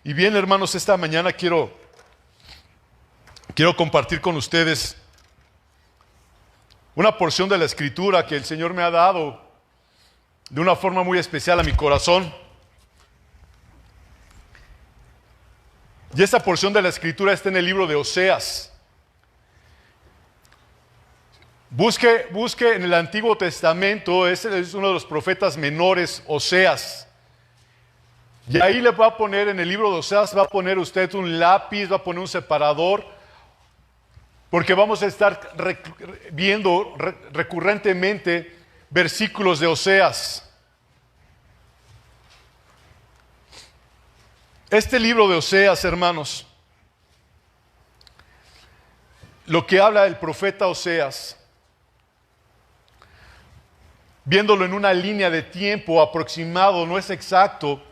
Y bien, hermanos, esta mañana quiero compartir con ustedes una porción de la Escritura que el Señor me ha dado de una forma muy especial a mi corazón. Y esta porción de la Escritura está en el libro de Oseas. Busque en el Antiguo Testamento, ese es uno de los profetas menores, Oseas. Y ahí le va a poner, en el libro de Oseas, va a poner usted un lápiz, va a poner un separador, porque vamos a estar viendo recurrentemente versículos de Oseas. Este libro de Oseas, hermanos, lo que habla el profeta Oseas, viéndolo en una línea de tiempo aproximado, no es exacto,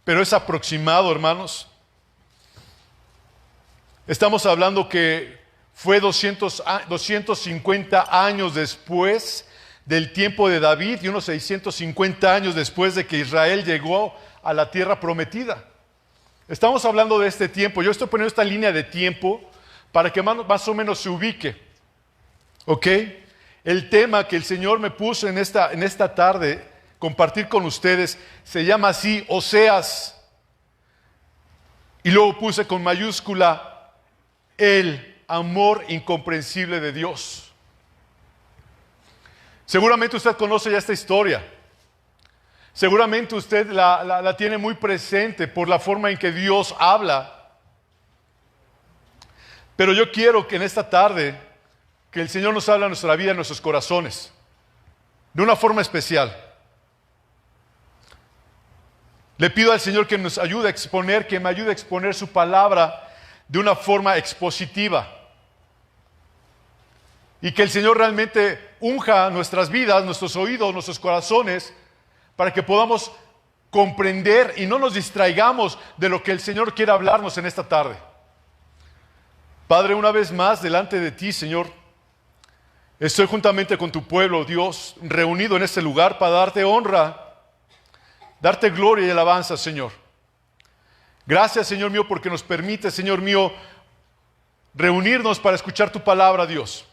pero es aproximado, hermanos. Estamos hablando que fue 250 años después del tiempo de David y unos 650 años después de que Israel llegó a la tierra prometida. Estamos hablando de este tiempo. Yo estoy poniendo esta línea de tiempo para que más o menos se ubique. ¿Ok? El tema que el Señor me puso en esta tarde, compartir con ustedes, se llama así, Oseas. Y luego puse con mayúscula, el amor incomprensible de Dios. Seguramente usted conoce ya esta historia. Seguramente usted la tiene muy presente por la forma en que Dios habla. Pero yo quiero que en esta tarde, que el Señor nos habla en nuestra vida, en nuestros corazones, de una forma especial. Le pido al Señor que nos ayude a exponer, que me ayude a exponer su palabra de una forma expositiva. Y que el Señor realmente unja nuestras vidas, nuestros oídos, nuestros corazones, para que podamos comprender y no nos distraigamos de lo que el Señor quiere hablarnos en esta tarde. Padre, una vez más delante de ti, Señor, estoy juntamente con tu pueblo, Dios, reunido en este lugar para darte honra, darte gloria y alabanza, Señor. Gracias, Señor mío, porque nos permite, Señor mío, reunirnos para escuchar tu palabra, Dios.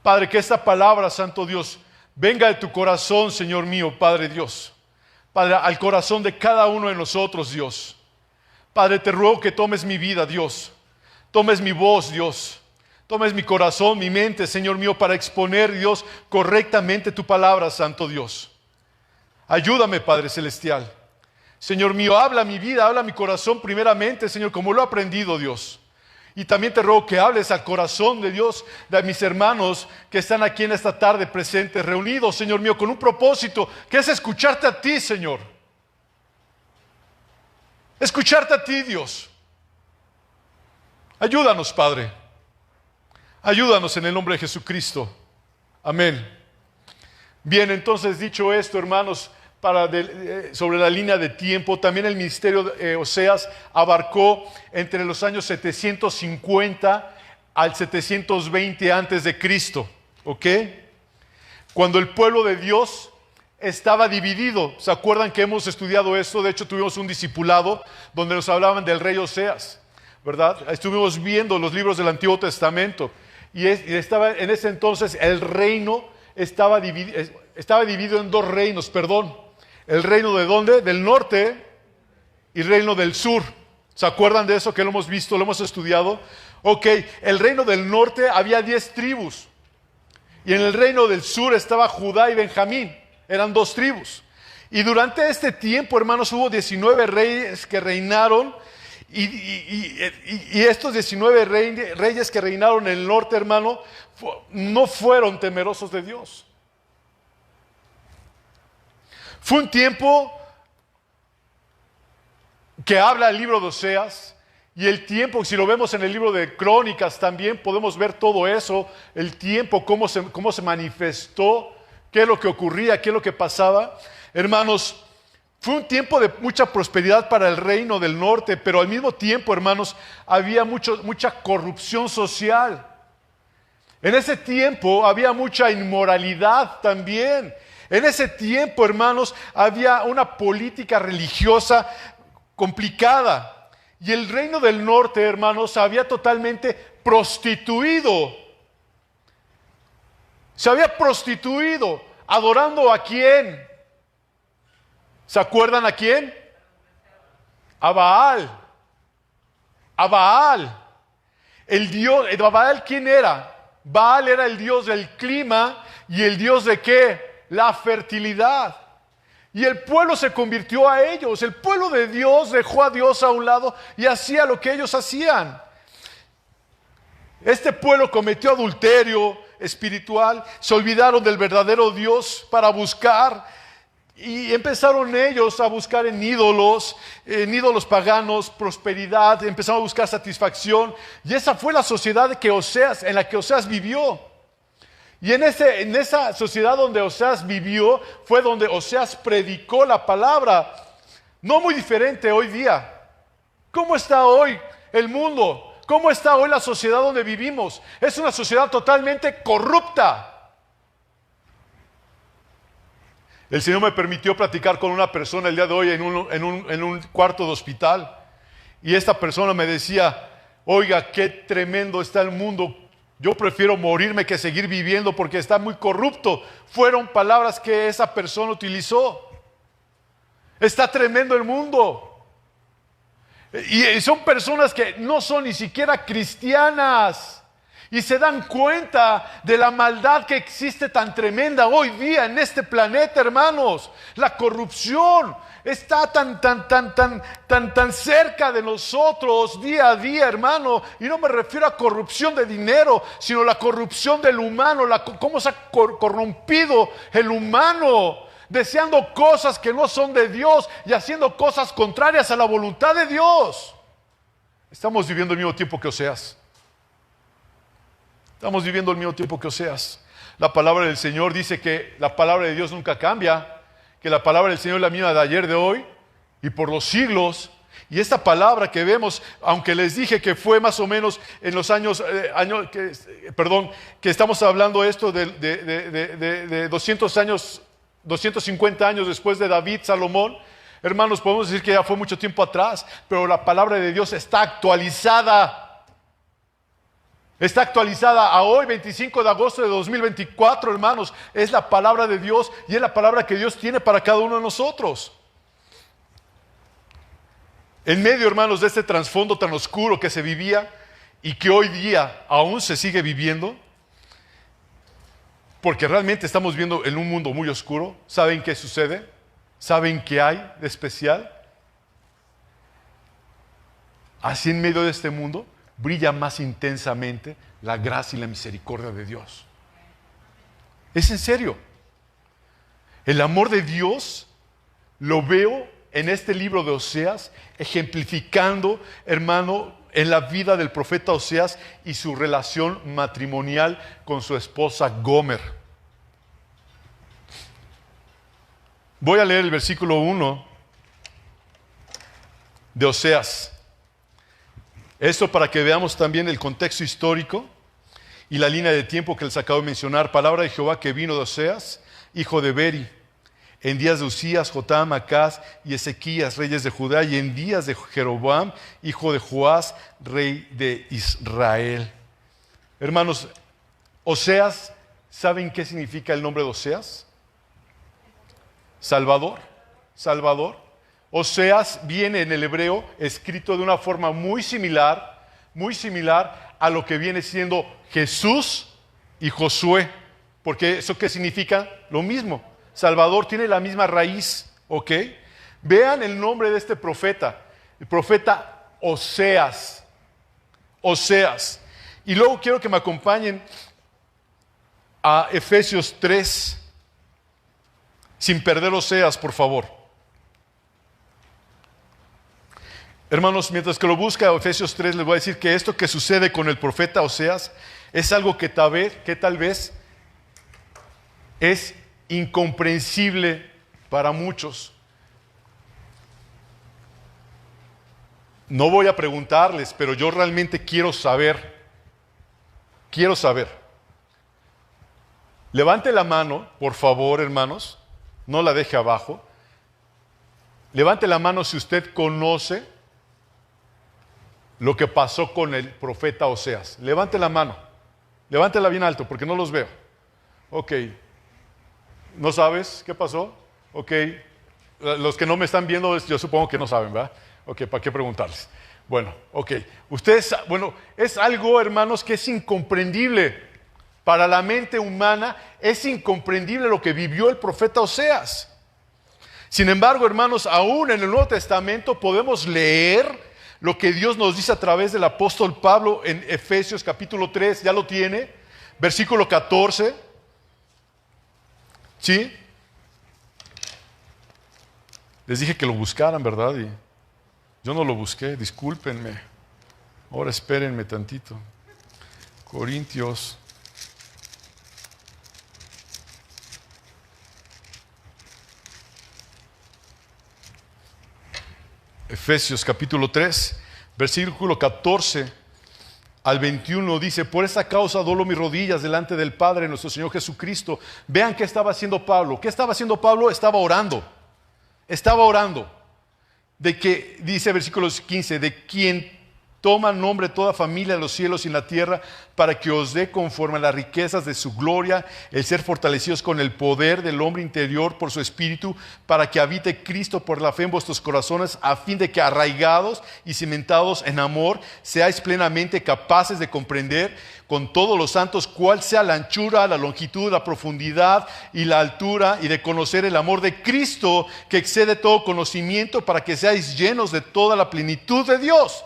Padre, que esta palabra, Santo Dios, venga de tu corazón, Señor mío, Padre Dios. Padre, al corazón de cada uno de nosotros, Dios. Padre, te ruego que tomes mi vida, Dios. Tomes mi voz, Dios. Tomes mi corazón, mi mente, Señor mío, para exponer, Dios, correctamente tu palabra, Santo Dios. Ayúdame, Padre Celestial. Señor mío, habla mi vida, habla mi corazón primeramente, Señor, como lo he aprendido, Dios. Y también te ruego que hables al corazón de Dios, de mis hermanos que están aquí en esta tarde presentes, reunidos, Señor mío, con un propósito, que es escucharte a ti, Señor. Escucharte a ti, Dios. Ayúdanos, Padre. Ayúdanos en el nombre de Jesucristo. Amén. Bien, entonces, dicho esto, hermanos, sobre la línea de tiempo, también el ministerio de Oseas abarcó entre los años 750 al 720 antes de Cristo, ¿ok? Cuando el pueblo de Dios estaba dividido. ¿Se acuerdan que hemos estudiado esto? De hecho, tuvimos un discipulado donde nos hablaban del rey Oseas, ¿verdad? Estuvimos viendo los libros del Antiguo Testamento y estaba en ese entonces el reino estaba dividido en dos reinos, El reino de ¿dónde? Del norte y el reino del sur. ¿Se acuerdan de eso que lo hemos visto, lo hemos estudiado? Ok, el reino del norte había 10 tribus. Y en el reino del sur estaba Judá y Benjamín. Eran 2 tribus. Y durante este tiempo, hermanos, hubo 19 reyes que reinaron. Y estos 19 reyes que reinaron en el norte, hermano, no fueron temerosos de Dios. Fue un tiempo que habla el libro de Oseas, y el tiempo, si lo vemos en el libro de Crónicas también podemos ver todo eso, el tiempo, cómo se manifestó, qué es lo que ocurría, qué es lo que pasaba. Hermanos, fue un tiempo de mucha prosperidad para el reino del norte, pero al mismo tiempo, hermanos, había mucha corrupción social. En ese tiempo había mucha inmoralidad también. En ese tiempo, hermanos, había una política religiosa complicada. Y el reino del norte, hermanos, se había totalmente prostituido. Se había prostituido. ¿Adorando a quién? ¿Se acuerdan a quién? A Baal. A Baal. El dios, Baal, ¿quién era? Baal era el dios del clima y el dios de ¿qué? La fertilidad. Y el pueblo se convirtió a ellos. El pueblo de Dios dejó a Dios a un lado y hacía lo que ellos hacían. Este pueblo cometió adulterio espiritual, se olvidaron del verdadero Dios para buscar, y empezaron ellos a buscar en ídolos paganos, prosperidad, empezaron a buscar satisfacción, y esa fue la sociedad en la que Oseas vivió. Y en esa sociedad donde Oseas vivió, fue donde Oseas predicó la palabra. No muy diferente hoy día. ¿Cómo está hoy el mundo? ¿Cómo está hoy la sociedad donde vivimos? Es una sociedad totalmente corrupta. El Señor me permitió platicar con una persona el día de hoy en un cuarto de hospital. Y esta persona me decía, oiga, qué tremendo está el mundo. Yo prefiero morirme que seguir viviendo porque está muy corrupto. Fueron palabras que esa persona utilizó. Está tremendo el mundo. Y son personas que no son ni siquiera cristianas y se dan cuenta de la maldad que existe tan tremenda hoy día en este planeta, hermanos. La corrupción está tan cerca de nosotros día a día, hermano. Y no me refiero a corrupción de dinero, sino la corrupción del humano, cómo se ha corrompido el humano, deseando cosas que no son de Dios y haciendo cosas contrarias a la voluntad de Dios. Estamos viviendo el mismo tiempo que Oseas. Estamos viviendo el mismo tiempo que Oseas. La palabra del Señor dice que la palabra de Dios nunca cambia, que la palabra del Señor es la misma de ayer, de hoy y por los siglos. Y esta palabra que vemos, aunque les dije que fue más o menos en los que estamos hablando esto de 200 años, 250 años después de David, Salomón, hermanos, podemos decir que ya fue mucho tiempo atrás, pero la palabra de Dios está actualizada. Está actualizada a hoy, 25 de agosto de 2024, hermanos. Es la palabra de Dios y es la palabra que Dios tiene para cada uno de nosotros. En medio, hermanos, de este trasfondo tan oscuro que se vivía y que hoy día aún se sigue viviendo, porque realmente estamos viviendo en un mundo muy oscuro. ¿Saben qué sucede? ¿Saben qué hay de especial? Así en medio de este mundo brilla más intensamente la gracia y la misericordia de Dios. Es en serio. El amor de Dios lo veo en este libro de Oseas, ejemplificando, hermano, en la vida del profeta Oseas y su relación matrimonial con su esposa Gomer. Voy a leer el versículo 1 de Oseas. Esto para que veamos también el contexto histórico y la línea de tiempo que les acabo de mencionar. Palabra de Jehová que vino de Oseas, hijo de Beri, en días de Usías, Jotam, Acaz y Ezequías, reyes de Judá, y en días de Jeroboam, hijo de Joás, rey de Israel. Hermanos, Oseas, ¿saben qué significa el nombre de Oseas? Salvador, Salvador. Oseas viene en el hebreo escrito de una forma muy similar a lo que viene siendo Jesús y Josué, porque eso ¿qué significa? Lo mismo. Salvador tiene la misma raíz, ¿ok? Vean el nombre de este profeta, el profeta Oseas. Oseas. Y luego quiero que me acompañen a Efesios 3, sin perder Oseas, por favor. Hermanos, mientras que lo busca Efesios 3, les voy a decir que esto que sucede con el profeta Oseas es algo que tal vez es incomprensible para muchos. No voy a preguntarles, pero yo realmente quiero saber. Levante la mano, por favor, hermanos, no la deje abajo. Levante la mano si usted conoce lo que pasó con el profeta Oseas. Levante la mano. Levántela bien alto porque no los veo. Ok. ¿No sabes qué pasó? Ok. Los que no me están viendo, yo supongo que no saben, ¿verdad? Ok, ¿para qué preguntarles? Bueno, ok. Ustedes, bueno, es algo, hermanos, que es incomprendible. Para la mente humana es incomprendible lo que vivió el profeta Oseas. Sin embargo, hermanos, aún en el Nuevo Testamento podemos leer lo que Dios nos dice a través del apóstol Pablo en Efesios capítulo 3, ya lo tiene, versículo 14. ¿Sí? Les dije que lo buscaran, ¿verdad? Y yo no lo busqué, discúlpenme. Ahora espérenme tantito. Corintios. Efesios capítulo 3, versículo 14 al 21 dice: por esta causa doblo mis rodillas delante del Padre nuestro Señor Jesucristo. Vean qué estaba haciendo Pablo. ¿Qué estaba haciendo Pablo? Estaba orando. Estaba orando. De que, dice versículo 15, de quien toma nombre toda familia en los cielos y en la tierra, para que os dé conforme a las riquezas de su gloria, el ser fortalecidos con el poder del hombre interior por su espíritu, para que habite Cristo por la fe en vuestros corazones, a fin de que arraigados y cimentados en amor, seáis plenamente capaces de comprender con todos los santos cuál sea la anchura, la longitud, la profundidad y la altura, y de conocer el amor de Cristo que excede todo conocimiento, para que seáis llenos de toda la plenitud de Dios.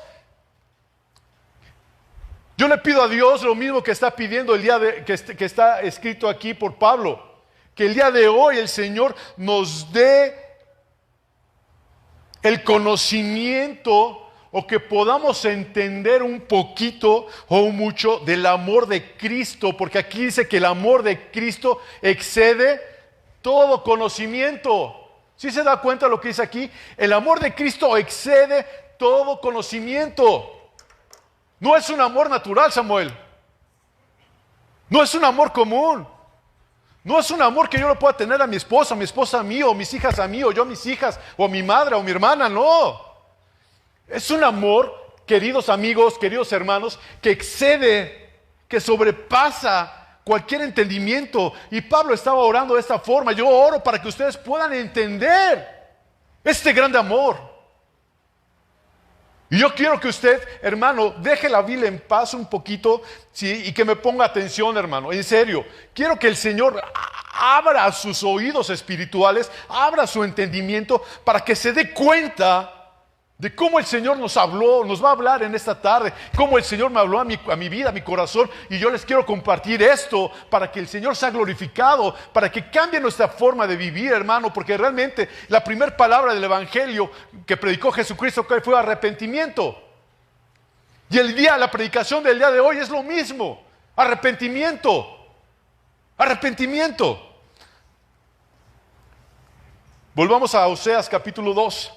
Yo le pido a Dios lo mismo que está pidiendo que está escrito aquí por Pablo, que el día de hoy el Señor nos dé el conocimiento, o que podamos entender un poquito o mucho del amor de Cristo, porque aquí dice que el amor de Cristo excede todo conocimiento. ¿Sí se da cuenta lo que dice aquí? El amor de Cristo excede todo conocimiento. No es un amor natural, Samuel. No es un amor común. No es un amor que yo le pueda tener a mi esposa a mí, o mis hijas a mí, o yo a mis hijas, o a mi madre, o a mi hermana, no. Es un amor, queridos amigos, queridos hermanos, que excede, que sobrepasa cualquier entendimiento. Y Pablo estaba orando de esta forma. Yo oro para que ustedes puedan entender este grande amor. Y yo quiero que usted, hermano, deje la Biblia en paz un poquito, ¿sí? Y que me ponga atención, hermano, en serio. Quiero que el Señor abra sus oídos espirituales, abra su entendimiento, para que se dé cuenta de cómo el Señor nos habló, nos va a hablar en esta tarde, cómo el Señor me habló a mi vida, a mi corazón. Y yo les quiero compartir esto para que el Señor sea glorificado, para que cambie nuestra forma de vivir, hermano, porque realmente la primera palabra del Evangelio que predicó Jesucristo fue arrepentimiento. Y la predicación del día de hoy es lo mismo, arrepentimiento, arrepentimiento. Volvamos a Oseas capítulo 2.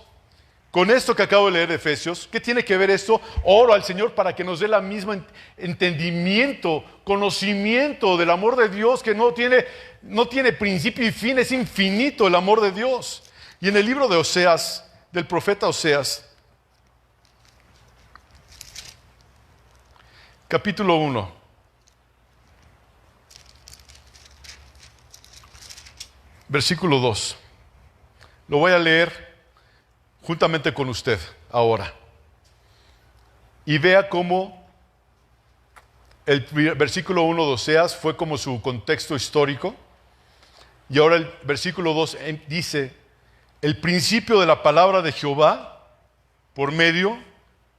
Con esto que acabo de leer de Efesios, ¿qué tiene que ver esto? Oro al Señor para que nos dé la misma entendimiento, conocimiento del amor de Dios, que no tiene principio y fin, es infinito el amor de Dios. Y en el libro de Oseas, del profeta Oseas, capítulo 1, versículo 2. Lo voy a leer juntamente con usted ahora. Y vea cómo el versículo 1 de Oseas fue como su contexto histórico. Y ahora el versículo 2 dice: el principio de la palabra de Jehová por medio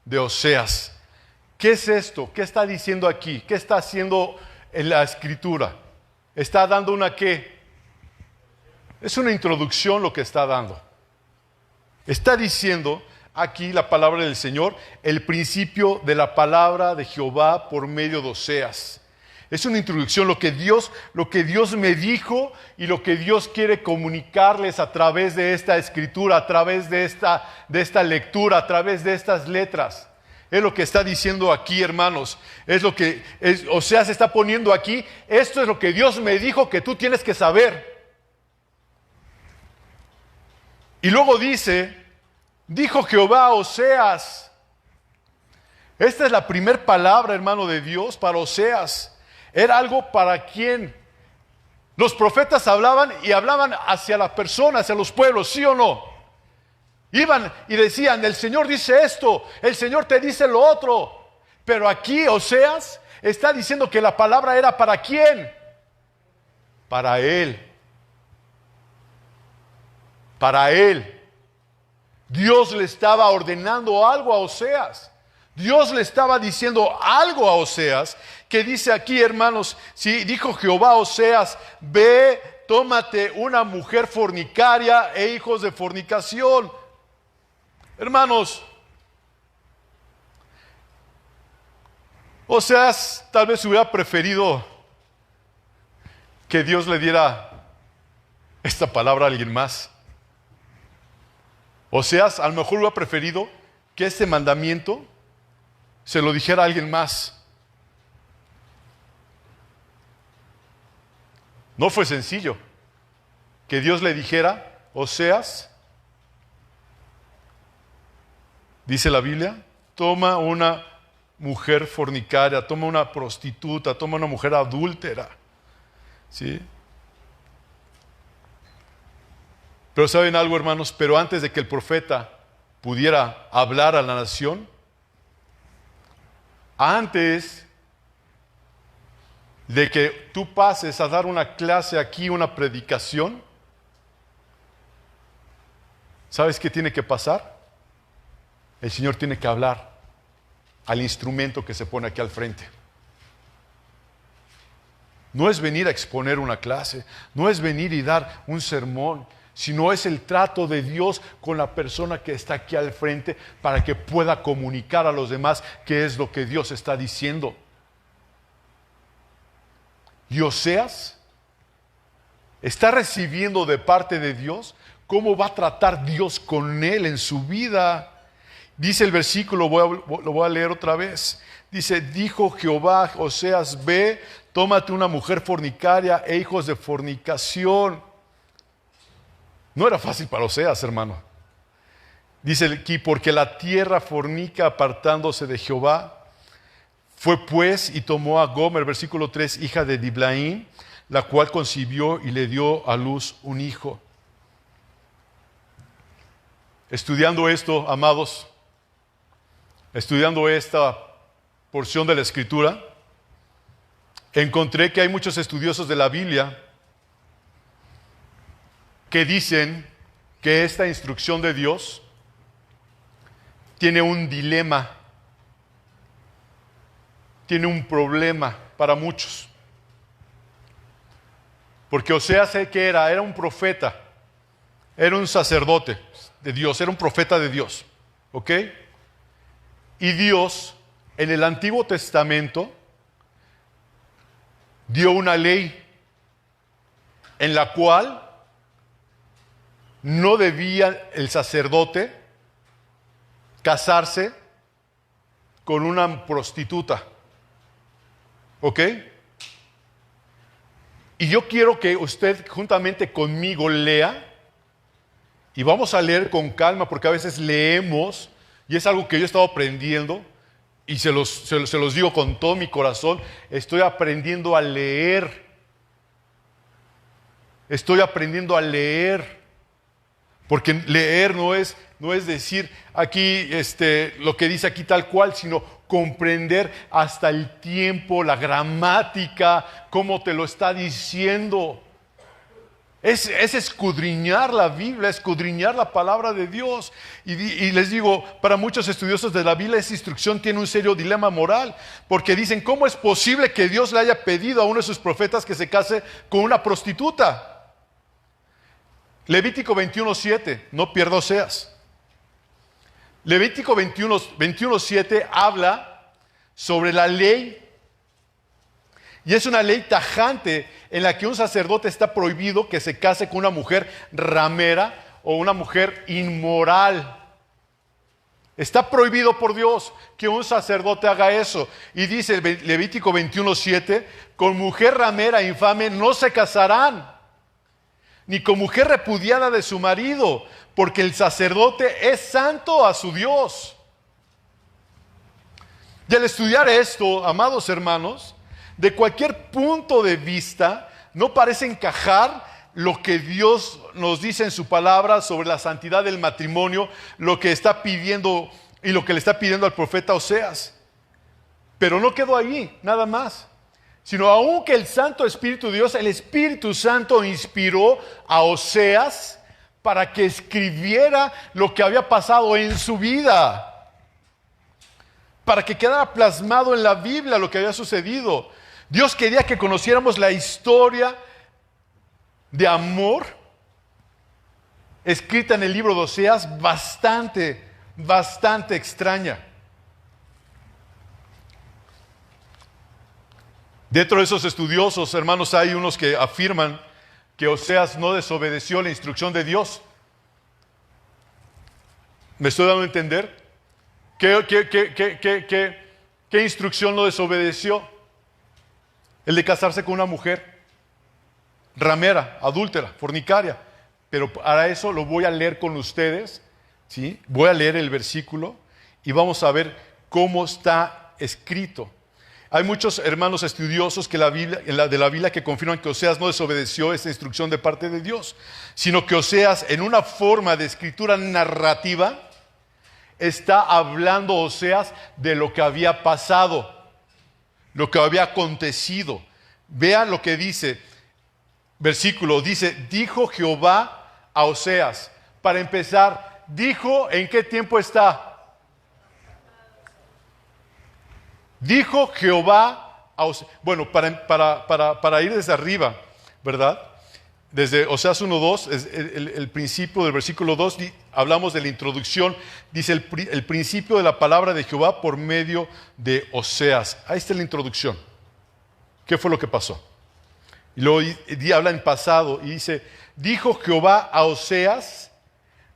de Oseas. ¿Qué es esto? ¿Qué está diciendo aquí? ¿Qué está haciendo en la escritura? ¿Está dando una qué? Es una introducción lo que está dando. Está diciendo aquí la palabra del Señor, el principio de la palabra de Jehová por medio de Oseas. Es una introducción, lo que Dios me dijo y lo que Dios quiere comunicarles a través de esta escritura, a través de esta lectura, a través de estas letras. Es lo que está diciendo aquí, hermanos. Es lo que Oseas está poniendo aquí. Esto es lo que Dios me dijo que tú tienes que saber. Y luego dijo Jehová a Oseas. Esta es la primera palabra, hermano, de Dios para Oseas. Era algo para quien los profetas hablaban y hablaban hacia la persona, hacia los pueblos, ¿sí o no? Iban y decían, el Señor dice esto, el Señor te dice lo otro. Pero aquí Oseas está diciendo que la palabra era ¿para quién? Para él. Para él. Dios le estaba ordenando algo a Oseas. Dios le estaba diciendo algo a Oseas, que dice aquí, hermanos, si dijo Jehová a Oseas, ve, tómate una mujer fornicaria e hijos de fornicación. Hermanos, Oseas tal vez hubiera preferido que Dios le diera esta palabra a alguien más. Oseas a lo mejor hubiera preferido que este mandamiento se lo dijera a alguien más. No fue sencillo que Dios le dijera, Oseas, dice la Biblia, toma una mujer fornicaria, toma una prostituta, toma una mujer adúltera. ¿Sí? Pero ¿saben algo, hermanos? Pero antes de que el profeta pudiera hablar a la nación, antes de que tú pases a dar una clase aquí, una predicación, ¿sabes qué tiene que pasar? El Señor tiene que hablar al instrumento que se pone aquí al frente. No es venir a exponer una clase, no es venir y dar un sermón, sino es el trato de Dios con la persona que está aquí al frente para que pueda comunicar a los demás qué es lo que Dios está diciendo. Y Oseas está recibiendo de parte de Dios cómo va a tratar Dios con él en su vida. Dice el versículo, lo voy a leer otra vez. Dice, dijo Jehová, Oseas, ve, tómate una mujer fornicaria e hijos de fornicación. No era fácil para Oseas, hermano. Dice aquí, porque la tierra fornica apartándose de Jehová. Fue pues y tomó a Gomer, versículo 3, hija de Diblaim, la cual concibió y le dio a luz un hijo. Estudiando esto, amados, estudiando esta porción de la Escritura, encontré que hay muchos estudiosos de la Biblia que dicen que esta instrucción de Dios tiene un dilema, tiene un problema para muchos. Porque Oseas, sé que era un profeta, era un sacerdote de Dios, era un profeta de Dios, ¿ok? Y Dios, en el Antiguo Testamento, dio una ley en la cual no debía el sacerdote casarse con una prostituta. ¿Ok? Y yo quiero que usted juntamente conmigo lea, y vamos a leer con calma porque a veces leemos, y es algo que yo he estado aprendiendo, y se los digo con todo mi corazón, estoy aprendiendo a leer. Estoy aprendiendo a leer. Porque leer no es decir aquí lo que dice aquí tal cual, sino comprender hasta el tiempo, la gramática, cómo te lo está diciendo. Es escudriñar la Biblia, escudriñar la palabra de Dios. Y les digo, para muchos estudiosos de la Biblia, esa instrucción tiene un serio dilema moral, porque dicen, ¿cómo es posible que Dios le haya pedido a uno de sus profetas que se case con una prostituta? Levítico 21:7, no pierda Oseas. Levítico 21:7 habla sobre la ley, y es una ley tajante en la que un sacerdote está prohibido que se case con una mujer ramera o una mujer inmoral. Está prohibido por Dios que un sacerdote haga eso. Y dice Levítico 21:7, con mujer ramera infame no se casarán, ni con mujer repudiada de su marido, porque el sacerdote es santo a su Dios. Y al estudiar esto, amados hermanos, de cualquier punto de vista, no parece encajar lo que Dios nos dice en su palabra sobre la santidad del matrimonio, lo que está pidiendo y lo que le está pidiendo al profeta Oseas. Pero no quedó ahí, nada más. Sino aun que el Santo Espíritu de Dios, el Espíritu Santo inspiró a Oseas para que escribiera lo que había pasado en su vida. Para que quedara plasmado en la Biblia lo que había sucedido. Dios quería que conociéramos la historia de amor escrita en el libro de Oseas, bastante extraña. Dentro de esos estudiosos, hermanos, hay unos que afirman que Oseas no desobedeció la instrucción de Dios. ¿Me estoy dando a entender? ¿Qué instrucción no desobedeció? El de casarse con una mujer ramera, adúltera, fornicaria. Pero para eso lo voy a leer con ustedes, ¿sí? Voy a leer el versículo y vamos a ver cómo está escrito. Hay muchos hermanos estudiosos que de la Biblia que confirman que Oseas no desobedeció esa instrucción de parte de Dios, sino que Oseas, en una forma de escritura narrativa, está hablando Oseas de lo que había pasado, lo que había acontecido. Vean lo que dice, versículo, dice, dijo Jehová a Oseas. Para empezar, dijo, ¿en qué tiempo está? Dijo Jehová a Oseas. Bueno, para ir desde arriba, ¿verdad? Desde Oseas 1:2, el principio del versículo 2, hablamos de la introducción, dice el principio de la palabra de Jehová por medio de Oseas. Ahí está la introducción. ¿Qué fue lo que pasó? Y luego habla en pasado y dice, dijo Jehová a Oseas,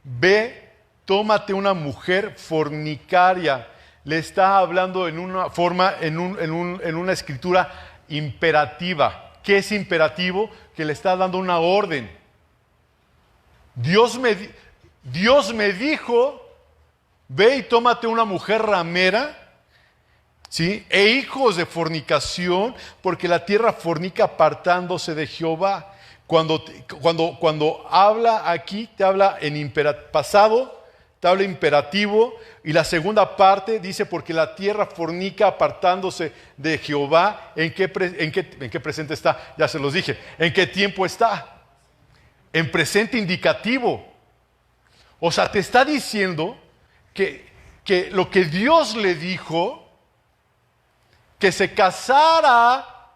ve, tómate una mujer fornicaria. Le está hablando en una forma, en una escritura imperativa. ¿Qué es imperativo? Que le está dando una orden. Dios me dijo, ve y tómate una mujer ramera, ¿sí? E hijos de fornicación, porque la tierra fornica apartándose de Jehová. Cuando habla aquí, te habla en pasado, te habla imperativo, y la segunda parte dice, porque la tierra fornica apartándose de Jehová. ¿En qué presente está? Ya se los dije. ¿En qué tiempo está? En presente indicativo. O sea, te está diciendo que lo que Dios le dijo, que se casara,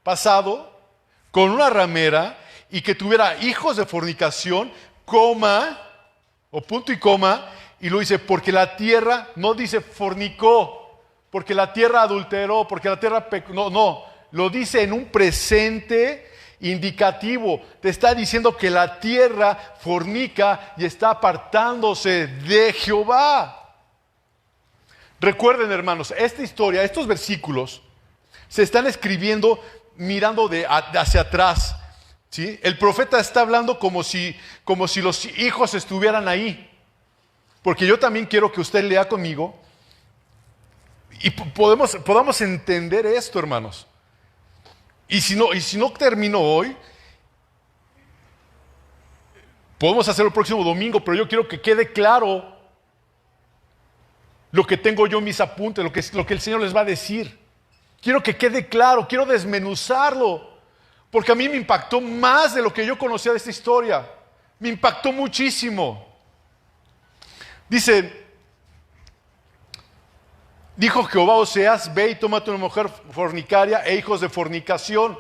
pasado, con una ramera y que tuviera hijos de fornicación, coma, o punto y coma, y lo dice, porque la tierra, no dice fornicó, porque la tierra adulteró, porque la tierra pecó, no, lo dice en un presente indicativo. Te está diciendo que la tierra fornica y está apartándose de Jehová. Recuerden, hermanos, esta historia, estos versículos, se están escribiendo mirando hacia atrás. ¿Sí? El profeta está hablando como si los hijos estuvieran ahí. Porque yo también quiero que usted lea conmigo y podamos entender esto, hermanos. Y si no termino hoy, podemos hacerlo el próximo domingo, pero yo quiero que quede claro lo que tengo yo en mis apuntes, lo que el Señor les va a decir. Quiero que quede claro, quiero desmenuzarlo. Porque a mí me impactó más de lo que yo conocía de esta historia. Me impactó muchísimo. Dice, dijo Jehová a Oseas, ve y tómate una mujer fornicaria e hijos de fornicación.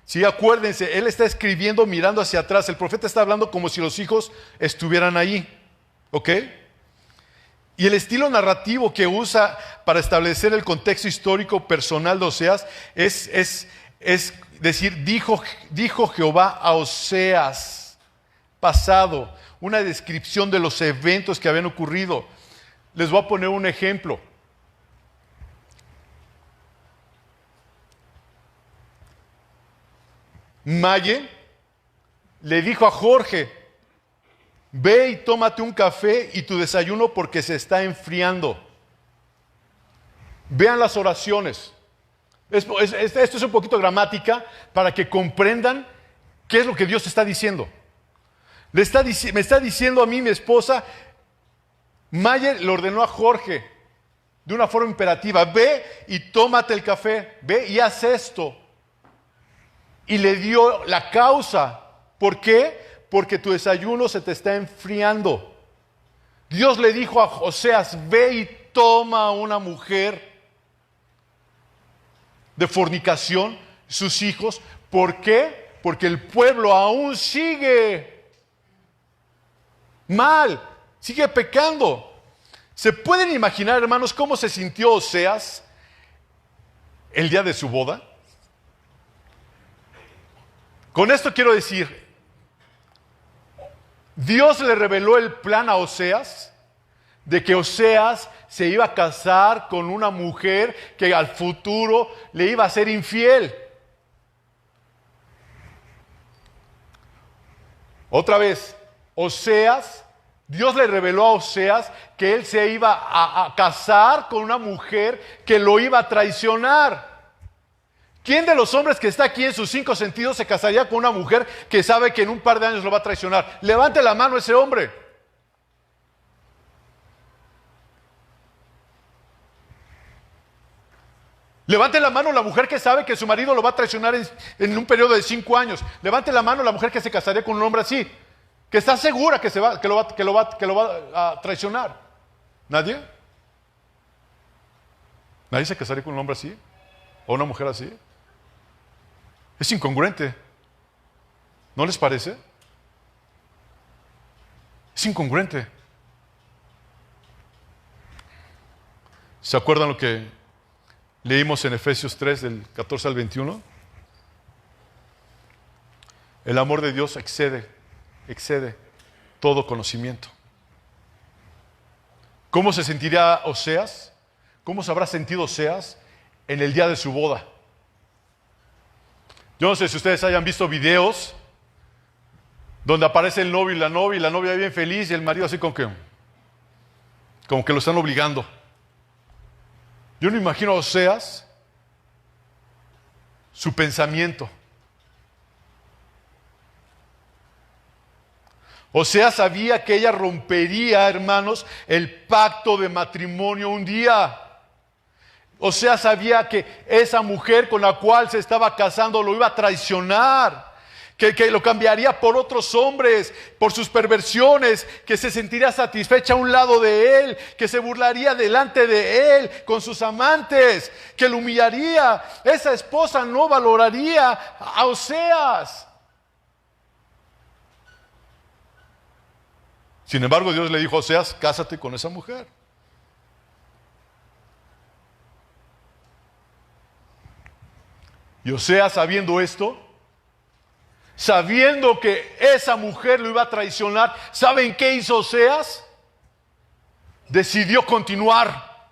Sí, acuérdense, él está escribiendo mirando hacia atrás. El profeta está hablando como si los hijos estuvieran ahí. ¿Ok? Y el estilo narrativo que usa para establecer el contexto histórico personal de Oseas es decir, dijo Jehová a Oseas, pasado, una descripción de los eventos que habían ocurrido. Les voy a poner un ejemplo. Maye le dijo a Jorge, ve y tómate un café y tu desayuno porque se está enfriando. Vean las oraciones. Esto es un poquito gramática para que comprendan qué es lo que Dios está diciendo. Me está diciendo a mí, mi esposa, Mayer le ordenó a Jorge de una forma imperativa, ve y tómate el café, ve y haz esto. Y le dio la causa. ¿Por qué? Porque tu desayuno se te está enfriando. Dios le dijo a Oseas, ve y toma una mujer de fornicación, sus hijos. ¿Por qué? Porque el pueblo aún sigue mal, sigue pecando. ¿Se pueden imaginar, hermanos, cómo se sintió Oseas el día de su boda? Con esto quiero decir, Dios le reveló el plan a Oseas de que Oseas se iba a casar con una mujer que al futuro le iba a ser infiel. Otra vez, Dios le reveló a Oseas que él se iba a casar con una mujer que lo iba a traicionar. ¿Quién de los hombres que está aquí en sus 5 sentidos se casaría con una mujer que sabe que en un par de años lo va a traicionar? Levante la mano ese hombre. Levante la mano la mujer que sabe que su marido lo va a traicionar en un periodo de 5 años. Levante la mano la mujer que se casaría con un hombre así, que está segura que lo va a traicionar. ¿Nadie? ¿Nadie se casaría con un hombre así? ¿O una mujer así? Es incongruente. ¿No les parece? Es incongruente. ¿Se acuerdan lo que leímos en Efesios 3, del 14 al 21? El amor de Dios excede todo conocimiento. ¿Cómo se sentiría Oseas? ¿Cómo se habrá sentido Oseas en el día de su boda? Yo no sé si ustedes hayan visto videos donde aparece el novio y la novia bien feliz y el marido así como que lo están obligando. Yo no imagino a Oseas, su pensamiento. Oseas sabía que ella rompería, hermanos, el pacto de matrimonio un día. Oseas sabía que esa mujer con la cual se estaba casando lo iba a traicionar, que lo cambiaría por otros hombres, por sus perversiones, que se sentiría satisfecha a un lado de él, que se burlaría delante de él con sus amantes, que lo humillaría. Esa esposa no valoraría a Oseas. Sin embargo, Dios le dijo a Oseas, cásate con esa mujer. Y Oseas, sabiendo esto, sabiendo que esa mujer lo iba a traicionar, ¿saben qué hizo Oseas? Decidió continuar.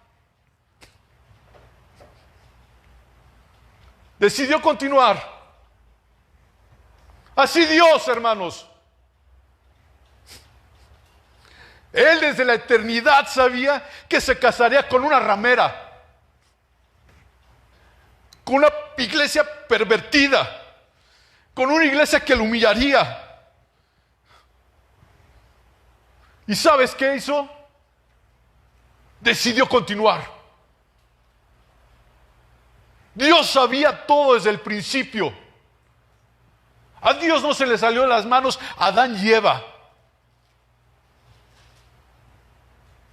Decidió continuar. Así Dios, hermanos. Él desde la eternidad sabía que se casaría con una ramera, con una iglesia pervertida, con una iglesia que lo humillaría. ¿Y sabes qué hizo? Decidió continuar. Dios sabía todo desde el principio. A Dios no se le salió de las manos Adán y Eva.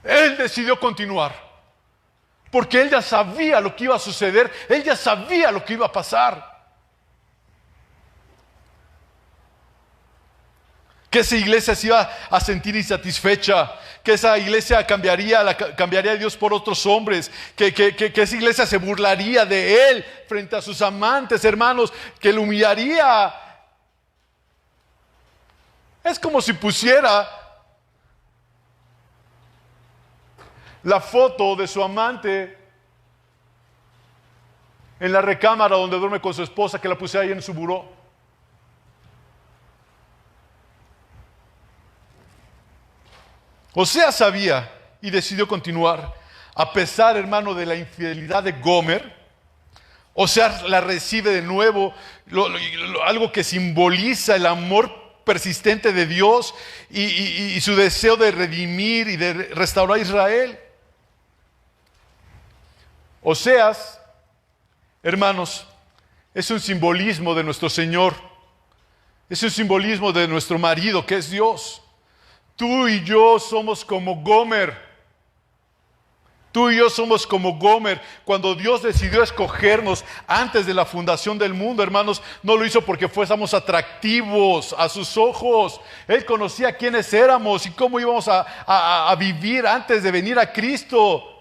Él decidió continuar, porque él ya sabía lo que iba a suceder, él ya sabía lo que iba a pasar. Que esa iglesia se iba a sentir insatisfecha, que esa iglesia cambiaría a Dios por otros hombres, que esa iglesia se burlaría de él frente a sus amantes, hermanos, que lo humillaría. Es como si pusiera la foto de su amante en la recámara donde duerme con su esposa, que la puse ahí en su buró. Oseas sabía y decidió continuar. A pesar, hermano, de la infidelidad de Gomer, Oseas la recibe de nuevo, algo que simboliza el amor persistente de Dios y su deseo de redimir y de restaurar a Israel. Oseas, hermanos, es un simbolismo de nuestro Señor. Es un simbolismo de nuestro marido, que es Dios. Tú y yo somos como Gomer. Tú y yo somos como Gomer. Cuando Dios decidió escogernos antes de la fundación del mundo, hermanos, no lo hizo porque fuésemos atractivos a sus ojos. Él conocía quiénes éramos y cómo íbamos a vivir antes de venir a Cristo.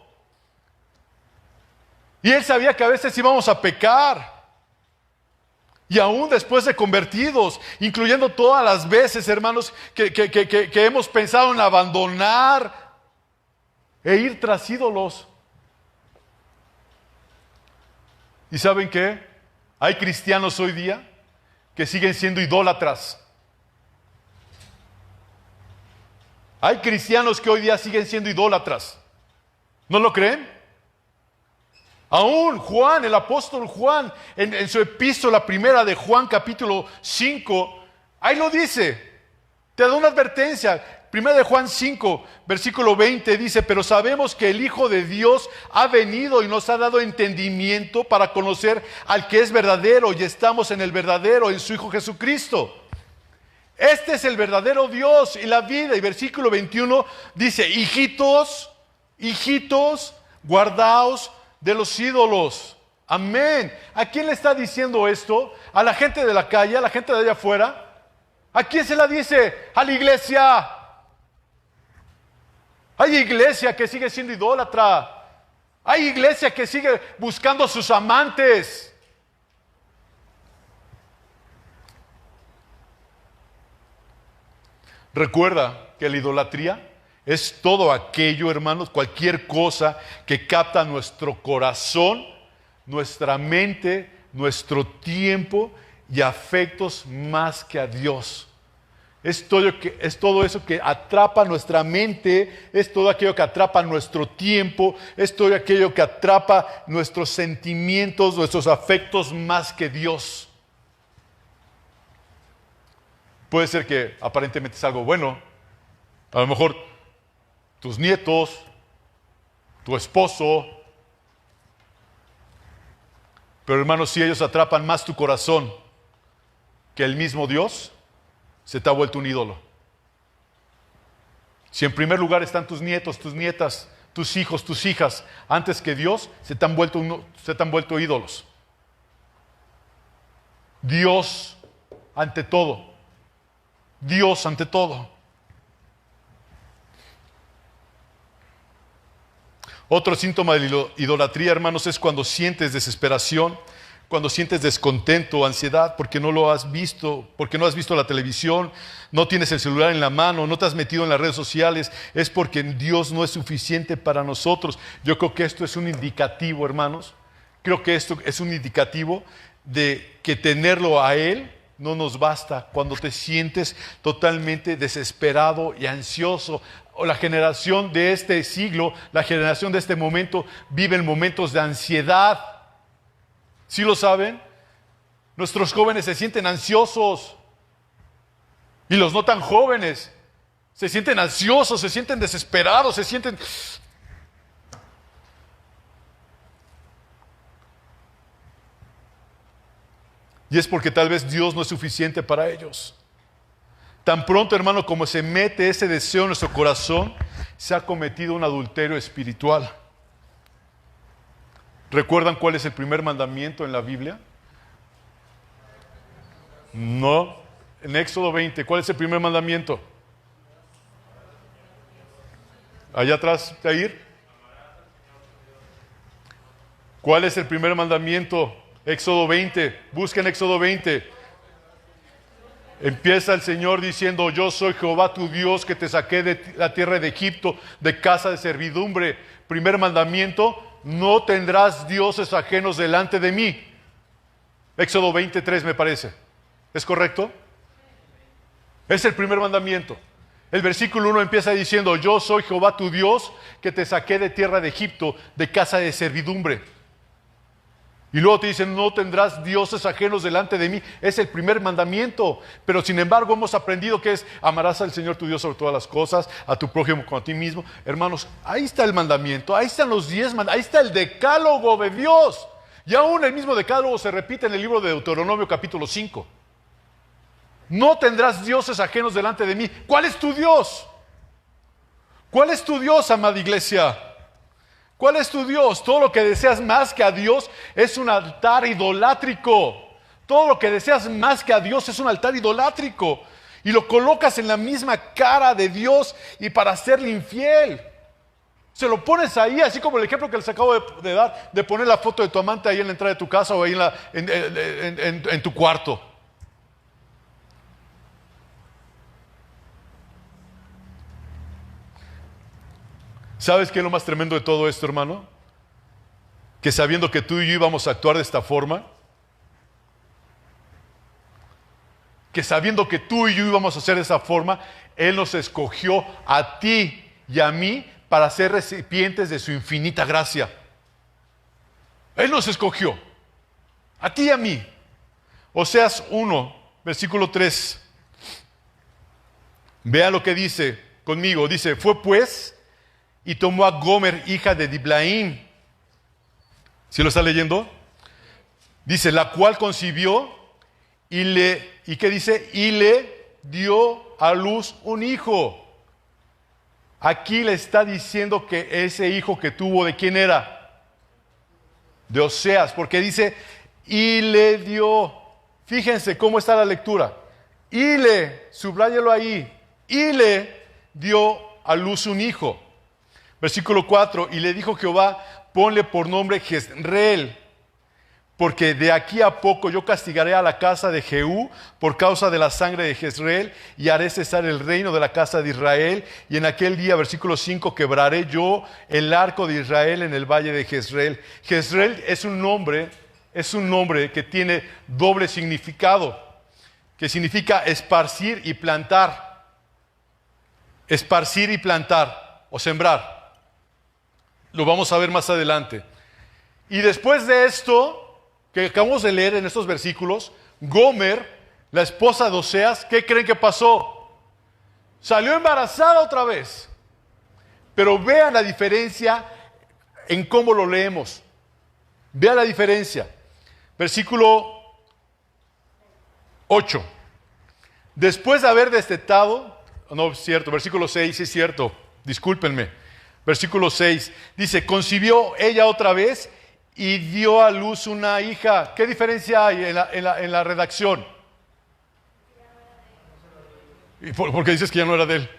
Y Él sabía que a veces íbamos a pecar. Y aún después de convertidos, incluyendo todas las veces, hermanos, que hemos pensado en abandonar e ir tras ídolos. ¿Y saben qué? Hay cristianos hoy día que siguen siendo idólatras. Hay cristianos que hoy día siguen siendo idólatras. ¿No lo creen? Aún Juan, el apóstol Juan, en su epístola primera de Juan capítulo 5, ahí lo dice, te da una advertencia. Primera de Juan 5, versículo 20 dice, pero sabemos que el Hijo de Dios ha venido y nos ha dado entendimiento para conocer al que es verdadero, y estamos en el verdadero, en su Hijo Jesucristo. Este es el verdadero Dios y la vida. Y versículo 21 dice, hijitos, guardaos de los ídolos. Amén. ¿A quién le está diciendo esto? ¿A la gente de la calle? ¿A la gente de allá afuera? ¿A quién se la dice? A la iglesia. Hay iglesia que sigue siendo idólatra. Hay iglesia que sigue buscando a sus amantes. Recuerda que la idolatría es todo aquello, hermanos, cualquier cosa que capta nuestro corazón, nuestra mente, nuestro tiempo y afectos más que a Dios. Es todo eso que atrapa nuestra mente, es todo aquello que atrapa nuestro tiempo, es todo aquello que atrapa nuestros sentimientos, nuestros afectos más que Dios. Puede ser que aparentemente es algo bueno, a lo mejor tus nietos, tu esposo, pero hermanos, si ellos atrapan más tu corazón que el mismo Dios, se te ha vuelto un ídolo. Si en primer lugar están tus nietos, tus nietas, tus hijos, tus hijas, antes que Dios, se te han vuelto ídolos. Dios ante todo. Dios ante todo. Otro síntoma de la idolatría, hermanos, es cuando sientes desesperación, cuando sientes descontento, ansiedad, porque no lo has visto, porque no has visto la televisión, no tienes el celular en la mano, no te has metido en las redes sociales, es porque Dios no es suficiente para nosotros. Yo creo que esto es un indicativo, hermanos. Creo que esto es un indicativo de que tenerlo a Él no nos basta cuando te sientes totalmente desesperado y ansioso. O la generación de este siglo, la generación de este momento, viven momentos de ansiedad. ¿Sí lo saben? Nuestros jóvenes se sienten ansiosos. Y los no tan jóvenes se sienten ansiosos, se sienten desesperados, se sienten... Y es porque tal vez Dios no es suficiente para ellos. Tan pronto, hermano, como se mete ese deseo en nuestro corazón, se ha cometido un adulterio espiritual. ¿Recuerdan cuál es el primer mandamiento en la Biblia? No. En Éxodo 20, ¿cuál es el primer mandamiento? Allá atrás, Jair. ¿Cuál es el primer mandamiento? Éxodo 20. Busquen Éxodo 20. Empieza el Señor diciendo, yo soy Jehová tu Dios que te saqué de la tierra de Egipto, de casa de servidumbre. Primer mandamiento, no tendrás dioses ajenos delante de mí. Éxodo 23 me parece. ¿Es correcto? Es el primer mandamiento. El versículo 1 empieza diciendo: yo soy Jehová tu Dios, que te saqué de tierra de Egipto, de casa de servidumbre. Y luego te dicen: no tendrás dioses ajenos delante de mí. Es el primer mandamiento. Pero sin embargo hemos aprendido que es: amarás al Señor tu Dios sobre todas las cosas, a tu prójimo como a ti mismo. Hermanos, ahí está el mandamiento, ahí están los 10 mandamientos, ahí está el decálogo de Dios. Y aún el mismo decálogo se repite en el libro de Deuteronomio capítulo 5. No tendrás dioses ajenos delante de mí. ¿Cuál es tu Dios? ¿Cuál es tu Dios, amada iglesia? ¿Cuál es tu Dios? Todo lo que deseas más que a Dios es un altar idolátrico. Todo lo que deseas más que a Dios es un altar idolátrico. Y lo colocas en la misma cara de Dios y para serle infiel. Se lo pones ahí, así como el ejemplo que les acabo de dar, de poner la foto de tu amante ahí en la entrada de tu casa o ahí en tu cuarto. ¿Sabes qué es lo más tremendo de todo esto, hermano? Que sabiendo que tú y yo íbamos a actuar de esta forma, que sabiendo que tú y yo íbamos a hacer de esa forma, Él nos escogió a ti y a mí para ser recipientes de su infinita gracia. Él nos escogió, a ti y a mí. Oseas 1, versículo 3. Vea lo que dice conmigo. Dice: fue pues y tomó a Gomer, hija de Diblaim. ¿Sí lo está leyendo? Dice: la cual concibió ¿y qué dice? Y le dio a luz un hijo. Aquí le está diciendo que ese hijo que tuvo, ¿de quién era? De Oseas, porque dice: y le dio. Fíjense cómo está la lectura. Y le, subráyalo ahí, y le dio a luz un hijo. Versículo 4, y le dijo Jehová: ponle por nombre Jezreel, porque de aquí a poco yo castigaré a la casa de Jehú por causa de la sangre de Jezreel, y haré cesar el reino de la casa de Israel, y en aquel día, versículo 5, quebraré yo el arco de Israel en el valle de Jezreel. Jezreel es un nombre que tiene doble significado, que significa esparcir y plantar. Esparcir y plantar, o sembrar. Lo vamos a ver más adelante. Y después de esto, que acabamos de leer en estos versículos, Gomer, la esposa de Oseas, ¿qué creen que pasó? Salió embarazada otra vez. Pero vean la diferencia en cómo lo leemos. Vean la diferencia. Versículo 8. Después de haber destetado, no es cierto, versículo 6, es cierto, discúlpenme. Versículo 6, dice: concibió ella otra vez y dio a luz una hija. ¿Qué diferencia hay en la redacción? Porque dices que ya no era de él.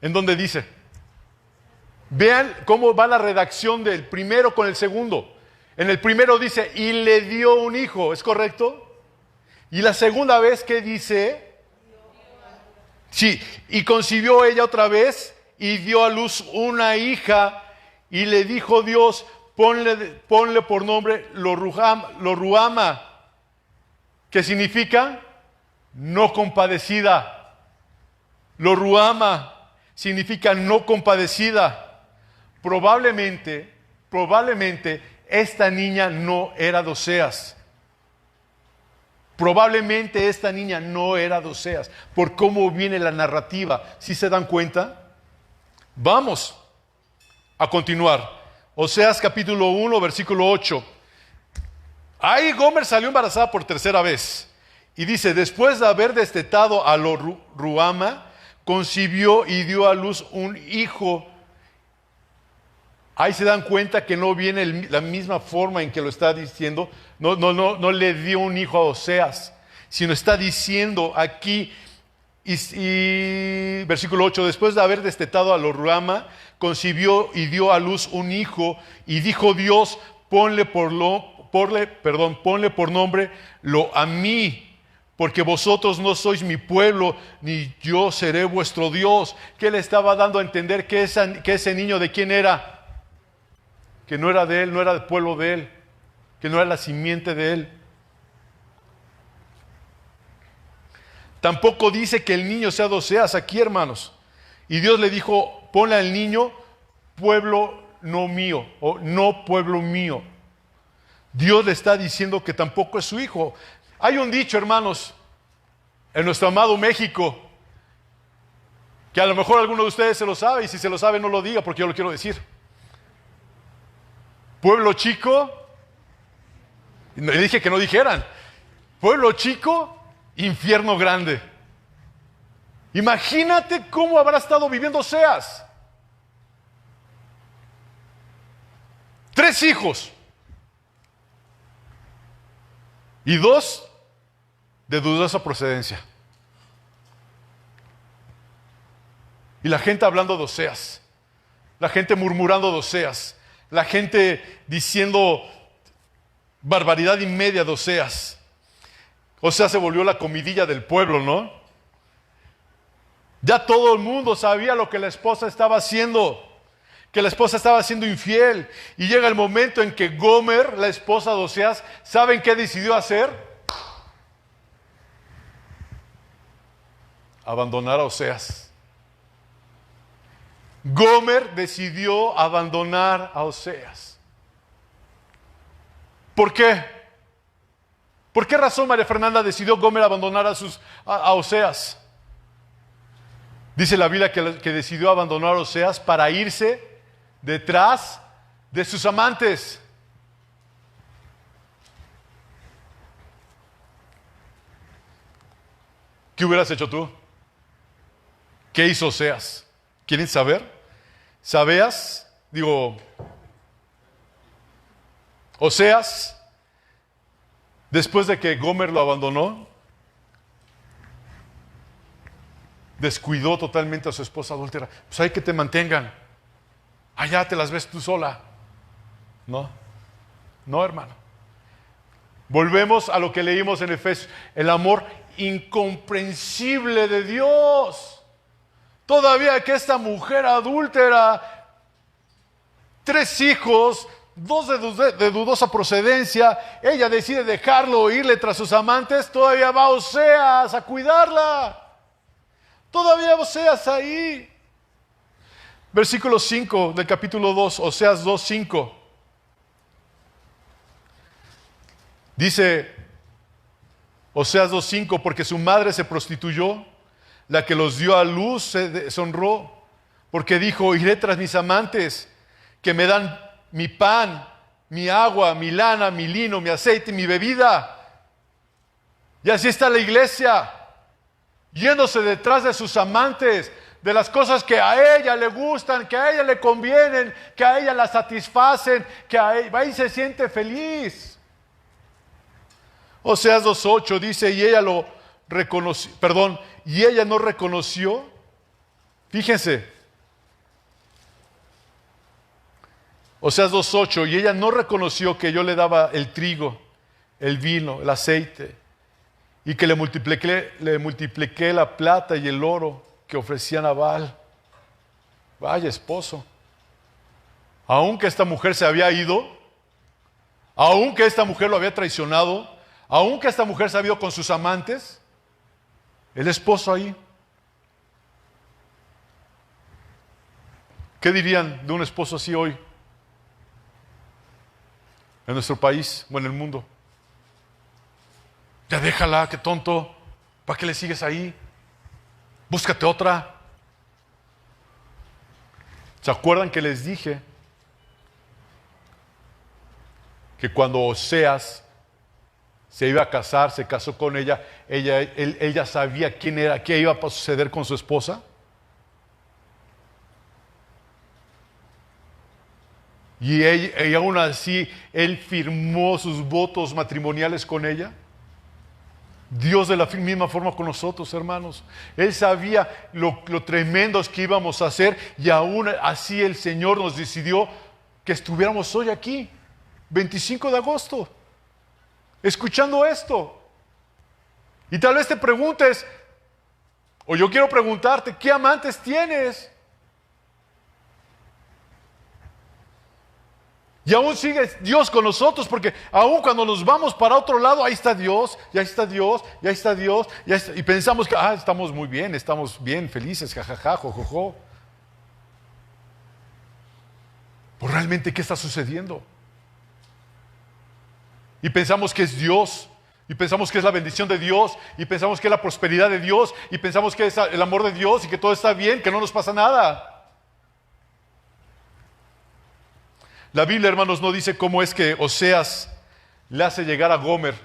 ¿En dónde dice? Vean cómo va la redacción del primero con el segundo. En el primero dice: y le dio un hijo, ¿es correcto? Y la segunda vez, ¿qué dice? Sí, y concibió ella otra vez y dio a luz una hija, y le dijo Dios: ponle por nombre Lo-ruhama, que significa no compadecida. Lo-ruhama significa no compadecida. Probablemente esta niña no era de Oseas. Probablemente esta niña no era de Oseas, por cómo viene la narrativa. ¿Sí se dan cuenta? Vamos a continuar. Oseas capítulo 1, versículo 8. Ahí Gomer salió embarazada por tercera vez. Y dice: después de haber destetado a Lo-ruhama, concibió y dio a luz un hijo. Ahí se dan cuenta que no viene la misma forma en que lo está diciendo. No le dio un hijo a Oseas, sino está diciendo aquí, y versículo 8, después de haber destetado a Lo-ruhama, concibió y dio a luz un hijo, y dijo Dios: ponle por nombre Lo-ammi, porque vosotros no sois mi pueblo, ni yo seré vuestro Dios. ¿Qué le estaba dando a entender? Que ese niño, ¿de quién era? Que no era de él, no era del pueblo de él, que no era la simiente de él. Tampoco dice que el niño sea de Oseas aquí, hermanos. Y Dios le dijo, ponle al niño pueblo no mío, o no pueblo mío. Dios le está diciendo que tampoco es su hijo. Hay un dicho, hermanos, en nuestro amado México, que a lo mejor alguno de ustedes se lo sabe, y si se lo sabe no lo diga porque yo lo quiero decir. Pueblo chico, le dije que no dijeran, pueblo chico, infierno grande. Imagínate cómo habrá estado viviendo Oseas. 3 hijos. Y 2 de dudosa procedencia. Y la gente hablando de Oseas. La gente murmurando de Oseas. La gente diciendo barbaridad y media de Oseas. Oseas se volvió la comidilla del pueblo, ¿no? Ya todo el mundo sabía lo que la esposa estaba haciendo. Que la esposa estaba siendo infiel. Y llega el momento en que Gomer, la esposa de Oseas, ¿saben qué decidió hacer? Abandonar a Oseas. Gomer decidió abandonar a Oseas. ¿Por qué? ¿Por qué razón María Fernanda decidió Gomer abandonar a Oseas? Dice la Biblia que decidió abandonar a Oseas para irse detrás de sus amantes. ¿Qué hubieras hecho tú? ¿Qué hizo Oseas? ¿Quieren saber? Oseas, después de que Gomer lo abandonó, descuidó totalmente a su esposa adúltera. Pues hay que te mantengan. Allá te las ves tú sola. No, hermano. Volvemos a lo que leímos en Efesios. El amor incomprensible de Dios. Todavía que esta mujer adúltera, 3 hijos, 2 de dudosa procedencia, ella decide dejarlo e irle tras sus amantes, todavía va Oseas a cuidarla. Todavía Oseas ahí. Versículo 5 del capítulo 2, Oseas 2:5. Dice Oseas 2:5, porque su madre se prostituyó, la que los dio a luz se deshonró, porque dijo, iré tras mis amantes, que me dan mi pan, mi agua, mi lana, mi lino, mi aceite, mi bebida. Y así está la iglesia, yéndose detrás de sus amantes, de las cosas que a ella le gustan, que a ella le convienen, que a ella la satisfacen, que a ella, va y se siente feliz. Oseas 2:8 dice, y ella no reconoció. Fíjense. Oseas 2:8, y ella no reconoció que yo le daba el trigo, el vino, el aceite, y que le multipliqué la plata y el oro que ofrecía Nabal. Vaya esposo. Aunque esta mujer se había ido, aunque esta mujer lo había traicionado, aunque esta mujer se había ido con sus amantes, el esposo ahí. ¿Qué dirían de un esposo así hoy? En nuestro país o en el mundo. Ya déjala, qué tonto. ¿Para qué le sigues ahí? Búscate otra. ¿Se acuerdan que les dije que cuando Oseas se iba a casar, se casó con ella, ella sabía quién era, qué iba a suceder con su esposa? Y aún así, él firmó sus votos matrimoniales con ella. Dios de la misma forma con nosotros, hermanos. Él sabía lo tremendos que íbamos a hacer y aún así el Señor nos decidió que estuviéramos hoy aquí, 25 de agosto, escuchando esto. Y tal vez te preguntes, o yo quiero preguntarte, ¿qué amantes tienes? Y aún sigue Dios con nosotros, porque aún cuando nos vamos para otro lado, ahí está Dios, y ahí está Dios, y ahí está Dios, y pensamos que estamos muy bien, estamos bien, felices, jajaja, jojojo. Pues realmente, ¿qué está sucediendo? Y pensamos que es Dios, y pensamos que es la bendición de Dios, y pensamos que es la prosperidad de Dios, y pensamos que es el amor de Dios, y que todo está bien, que no nos pasa nada. La Biblia, hermanos, no dice cómo es que Oseas le hace llegar a Gomer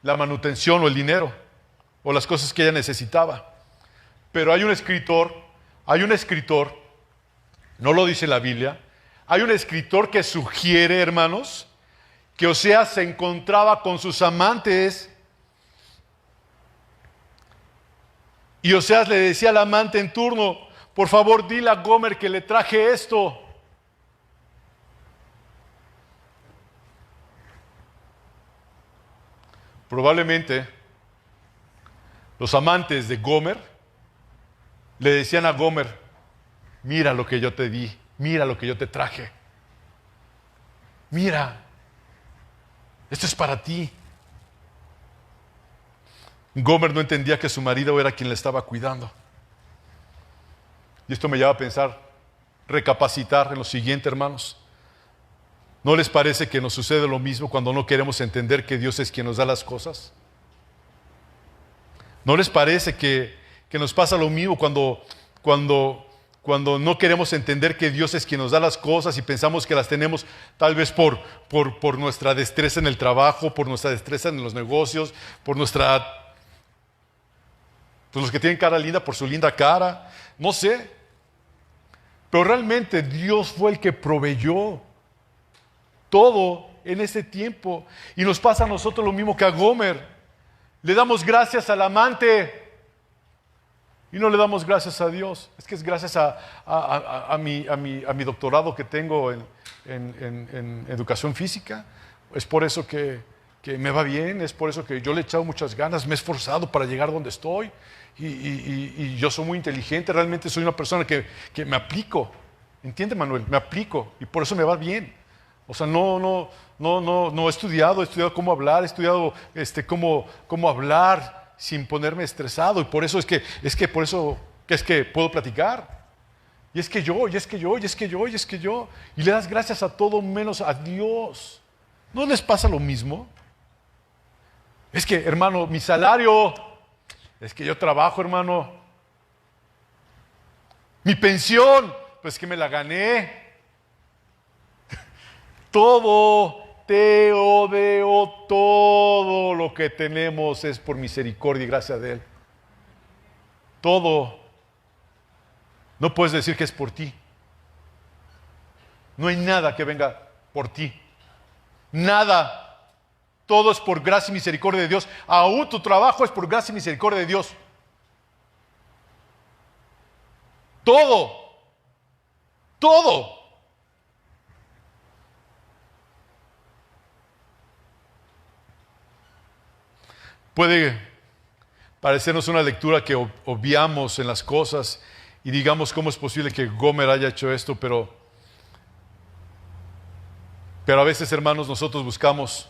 la manutención o el dinero, o las cosas que ella necesitaba. Pero hay un escritor, no lo dice la Biblia, hay un escritor que sugiere, hermanos, que Oseas se encontraba con sus amantes y Oseas le decía al amante en turno: por favor, dile a Gomer que le traje esto. Probablemente los amantes de Gomer le decían a Gomer: mira lo que yo te di, mira lo que yo te traje, mira, esto es para ti. Gomer no entendía que su marido era quien le estaba cuidando. Y esto me lleva a pensar, recapacitar en lo siguiente, hermanos. ¿No les parece que nos sucede lo mismo cuando no queremos entender que Dios es quien nos da las cosas? ¿No les parece que nos pasa lo mismo cuando no queremos entender que Dios es quien nos da las cosas y pensamos que las tenemos tal vez por nuestra destreza en el trabajo, por nuestra destreza en los negocios, por nuestra... Pues los que tienen cara linda por su linda cara, no sé. Pero realmente Dios fue el que proveyó todo en ese tiempo. Y nos pasa a nosotros lo mismo que a Gomer. Le damos gracias al amante y no le damos gracias a Dios. Es que es gracias a mi doctorado que tengo en educación física. Es por eso que me va bien, es por eso que yo le he echado muchas ganas, me he esforzado para llegar donde estoy. Y yo soy muy inteligente, realmente soy una persona que me aplico. ¿Entiende, Manuel? Me aplico y por eso me va bien. O sea, no he estudiado cómo hablar, he estudiado cómo hablar sin ponerme estresado. Y por eso es que puedo platicar. Y es que yo. Y le das gracias a todo menos a Dios. ¿No les pasa lo mismo? Es que, hermano, mi salario, es que yo trabajo, hermano. Mi pensión, pues que me la gané. Todo, todo lo que tenemos es por misericordia y gracia de Él. Todo. No puedes decir que es por ti. No hay nada que venga por ti. Nada. Todo es por gracia y misericordia de Dios. Aún tu trabajo es por gracia y misericordia de Dios. Todo. Todo. Puede parecernos una lectura que obviamos en las cosas y digamos cómo es posible que Gomer haya hecho esto, pero a veces, hermanos, nosotros buscamos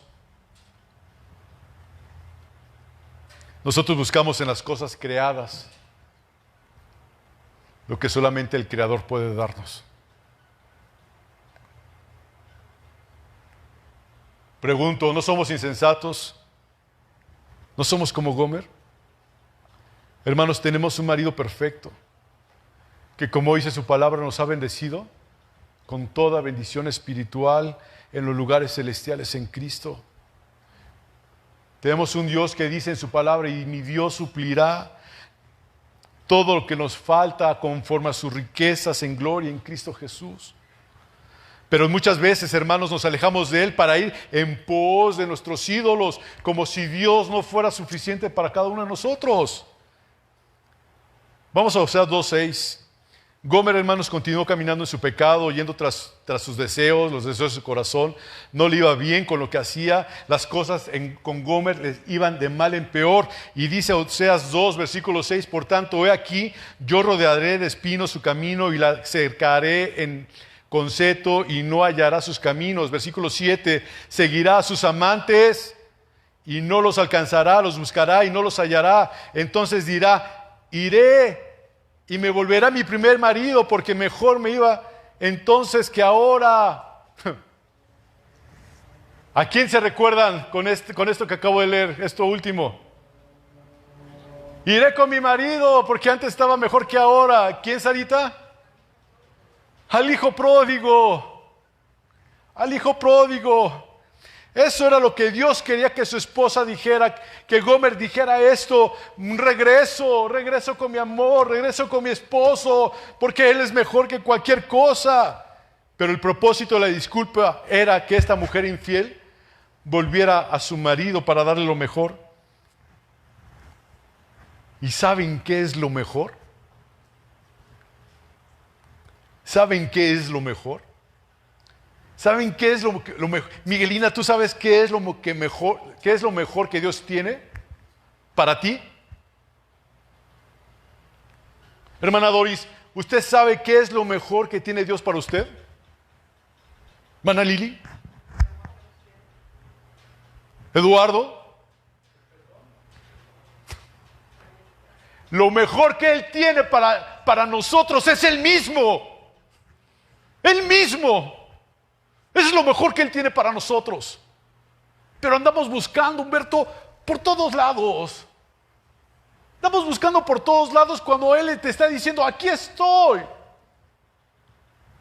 en las cosas creadas lo que solamente el Creador puede darnos. Pregunto, ¿no somos insensatos? ¿No somos como Gomer? Hermanos, tenemos un marido perfecto, que como dice su palabra nos ha bendecido con toda bendición espiritual en los lugares celestiales en Cristo. Tenemos un Dios que dice en su palabra: y mi Dios suplirá todo lo que nos falta conforme a sus riquezas en gloria en Cristo Jesús. Pero muchas veces, hermanos, nos alejamos de Él para ir en pos de nuestros ídolos, como si Dios no fuera suficiente para cada uno de nosotros. Vamos a Oseas 2:6. Gomer, hermanos, continuó caminando en su pecado, yendo tras sus deseos, los deseos de su corazón. No le iba bien con lo que hacía. Las cosas con Gomer les iban de mal en peor. Y dice Oseas 2, versículo 6, por tanto, he aquí, yo rodearé de espinos su camino y la cercaré con seto y no hallará sus caminos. Versículo 7, seguirá a sus amantes y no los alcanzará, los buscará y no los hallará. Entonces dirá, iré y me volverá mi primer marido, porque mejor me iba entonces que ahora. ¿A quién se recuerdan con esto que acabo de leer, esto último? Iré con mi marido, porque antes estaba mejor que ahora. ¿Quién, Sarita? Al hijo pródigo. Al hijo pródigo. Eso era lo que Dios quería que su esposa dijera, que Gomer dijera esto: regreso con mi amor, regreso con mi esposo, porque él es mejor que cualquier cosa. Pero el propósito de la disculpa era que esta mujer infiel volviera a su marido para darle lo mejor. ¿Y saben qué es lo mejor? ¿Saben qué es lo mejor? ¿Saben qué es lo mejor? Miguelina, ¿tú sabes qué es lo mejor que Dios tiene para ti? Hermana Doris, ¿usted sabe qué es lo mejor que tiene Dios para usted? Hermana Lili. Eduardo. Lo mejor que Él tiene para nosotros es Él mismo. Él mismo. Eso es lo mejor que Él tiene para nosotros. Pero andamos buscando, Humberto, por todos lados. Andamos buscando por todos lados cuando Él te está diciendo, aquí estoy.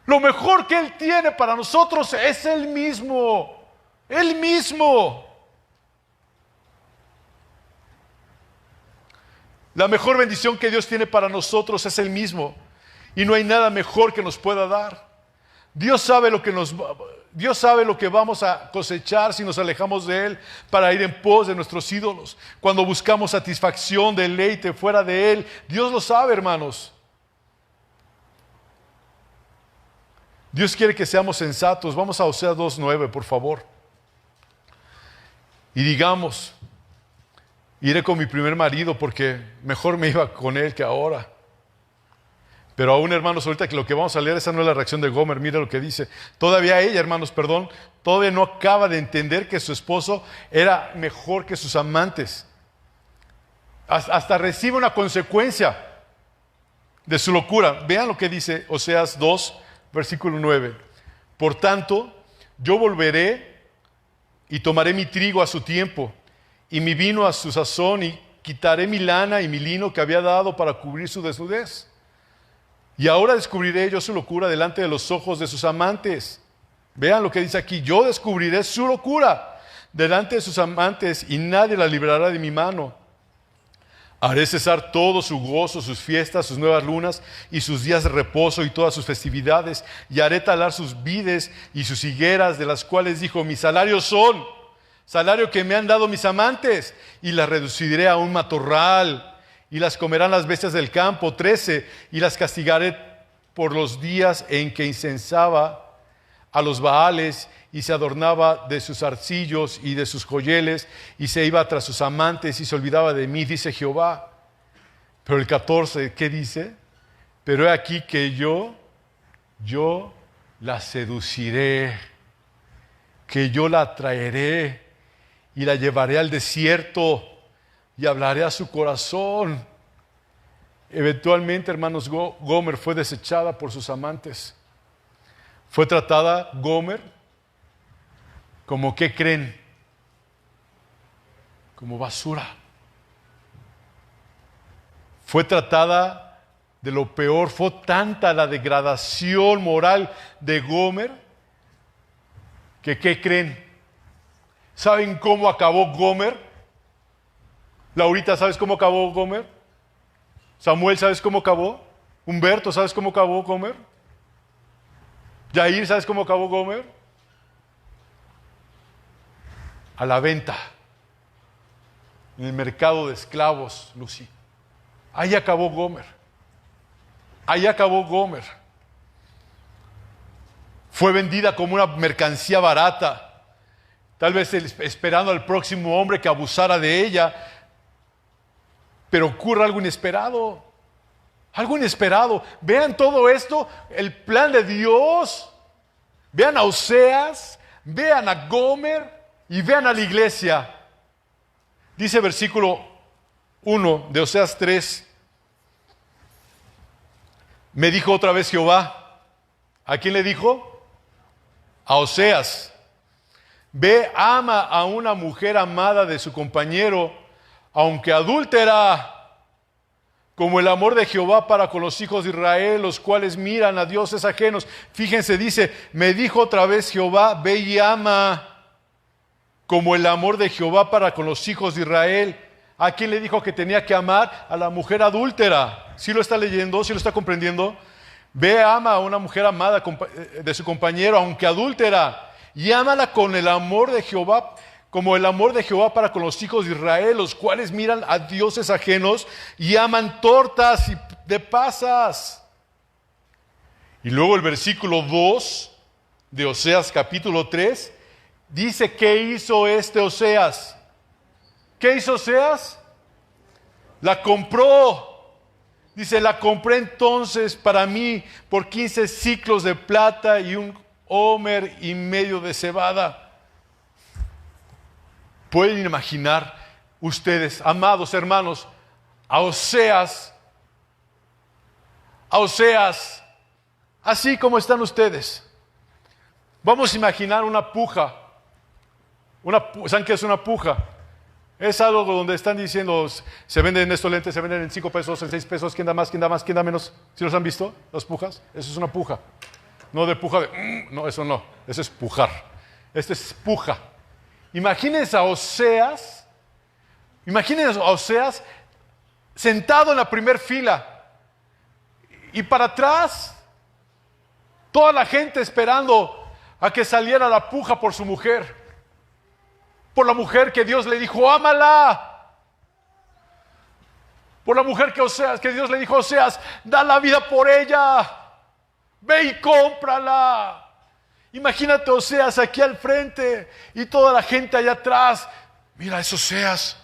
Lo mejor que Él tiene para nosotros es Él mismo. Él mismo. La mejor bendición que Dios tiene para nosotros es Él mismo. Y no hay nada mejor que nos pueda dar. Dios sabe lo que vamos a cosechar si nos alejamos de Él para ir en pos de nuestros ídolos. Cuando buscamos satisfacción, deleite fuera de Él, Dios lo sabe, hermanos. Dios quiere que seamos sensatos. Vamos a Oseas 2:9, por favor. Y digamos, iré con mi primer marido porque mejor me iba con él que ahora. Pero aún, hermanos, ahorita que lo que vamos a leer, esa no es la reacción de Gomer. Mira lo que dice. Todavía ella, hermanos, todavía no acaba de entender que su esposo era mejor que sus amantes. Hasta recibe una consecuencia de su locura. Vean lo que dice Oseas 2, versículo 9. Por tanto, yo volveré y tomaré mi trigo a su tiempo y mi vino a su sazón, y quitaré mi lana y mi lino que había dado para cubrir su desnudez. Y ahora descubriré yo su locura delante de los ojos de sus amantes. Vean lo que dice aquí: yo descubriré su locura delante de sus amantes y nadie la librará de mi mano. Haré cesar todo su gozo, sus fiestas, sus nuevas lunas y sus días de reposo y todas sus festividades, y haré talar sus vides y sus higueras, de las cuales dijo: mi salario son salario que me han dado mis amantes, y las reduciré a un matorral, y las comerán las bestias del campo. 13, y las castigaré por los días en que incensaba a los Baales y se adornaba de sus arcillos y de sus joyeles y se iba tras sus amantes y se olvidaba de mí, dice Jehová. Pero el 14, ¿qué dice? Pero he aquí que yo la seduciré, que yo la atraeré y la llevaré al desierto y hablaré a su corazón. Eventualmente, hermanos, Gomer fue desechada por sus amantes. Fue tratada Gomer como, ¿qué creen? Como basura. Fue tratada de lo peor. Fue tanta la degradación moral de Gomer que, ¿qué creen? ¿Saben cómo acabó Gomer? Laurita, ¿sabes cómo acabó Gomer? Samuel, ¿sabes cómo acabó? Humberto, ¿sabes cómo acabó Gomer? Yair, ¿sabes cómo acabó Gomer? A la venta, en el mercado de esclavos, Lucy. Ahí acabó Gomer. Ahí acabó Gomer. Fue vendida como una mercancía barata, tal vez esperando al próximo hombre que abusara de ella. Pero ocurre algo inesperado. Algo inesperado. Vean todo esto, el plan de Dios. Vean a Oseas, vean a Gomer y vean a la iglesia. Dice versículo 1 de Oseas 3. Me dijo otra vez Jehová. ¿A quién le dijo? A Oseas. Ve, ama a una mujer amada de su compañero, aunque adúltera, como el amor de Jehová para con los hijos de Israel, los cuales miran a dioses ajenos. Fíjense, dice, me dijo otra vez Jehová, ve y ama, como el amor de Jehová para con los hijos de Israel. ¿A quién le dijo que tenía que amar? A la mujer adúltera. ¿Sí lo está leyendo? ¿Sí lo está comprendiendo? Ve, ama a una mujer amada de su compañero, aunque adúltera, y ámala con el amor de Jehová, como el amor de Jehová para con los hijos de Israel, los cuales miran a dioses ajenos y aman tortas y de pasas. Y luego el versículo 2 de Oseas capítulo 3 dice, ¿qué hizo este Oseas? ¿Qué hizo Oseas? La compró. Dice, la compré entonces para mí por 15 siclos de plata y un homer y medio de cebada. ¿Pueden imaginar ustedes, amados hermanos, a Oseas, así como están ustedes? Vamos a imaginar una puja. ¿Saben qué es una puja? Es algo donde están diciendo, se venden estos lentes, se venden en 5 pesos, en 6 pesos, ¿quién da más, quién da más, quién da menos? ¿Sí los han visto, las pujas? Eso es una puja. No de puja de, no, eso no, eso es pujar. Esto es puja. Imagínense a Oseas sentado en la primera fila y para atrás toda la gente esperando a que saliera la puja por su mujer, por la mujer que Dios le dijo, ámala, por la mujer que Dios le dijo, Oseas, da la vida por ella, ve y cómprala. Imagínate Oseas aquí al frente y toda la gente allá atrás. Mira, es Oseas.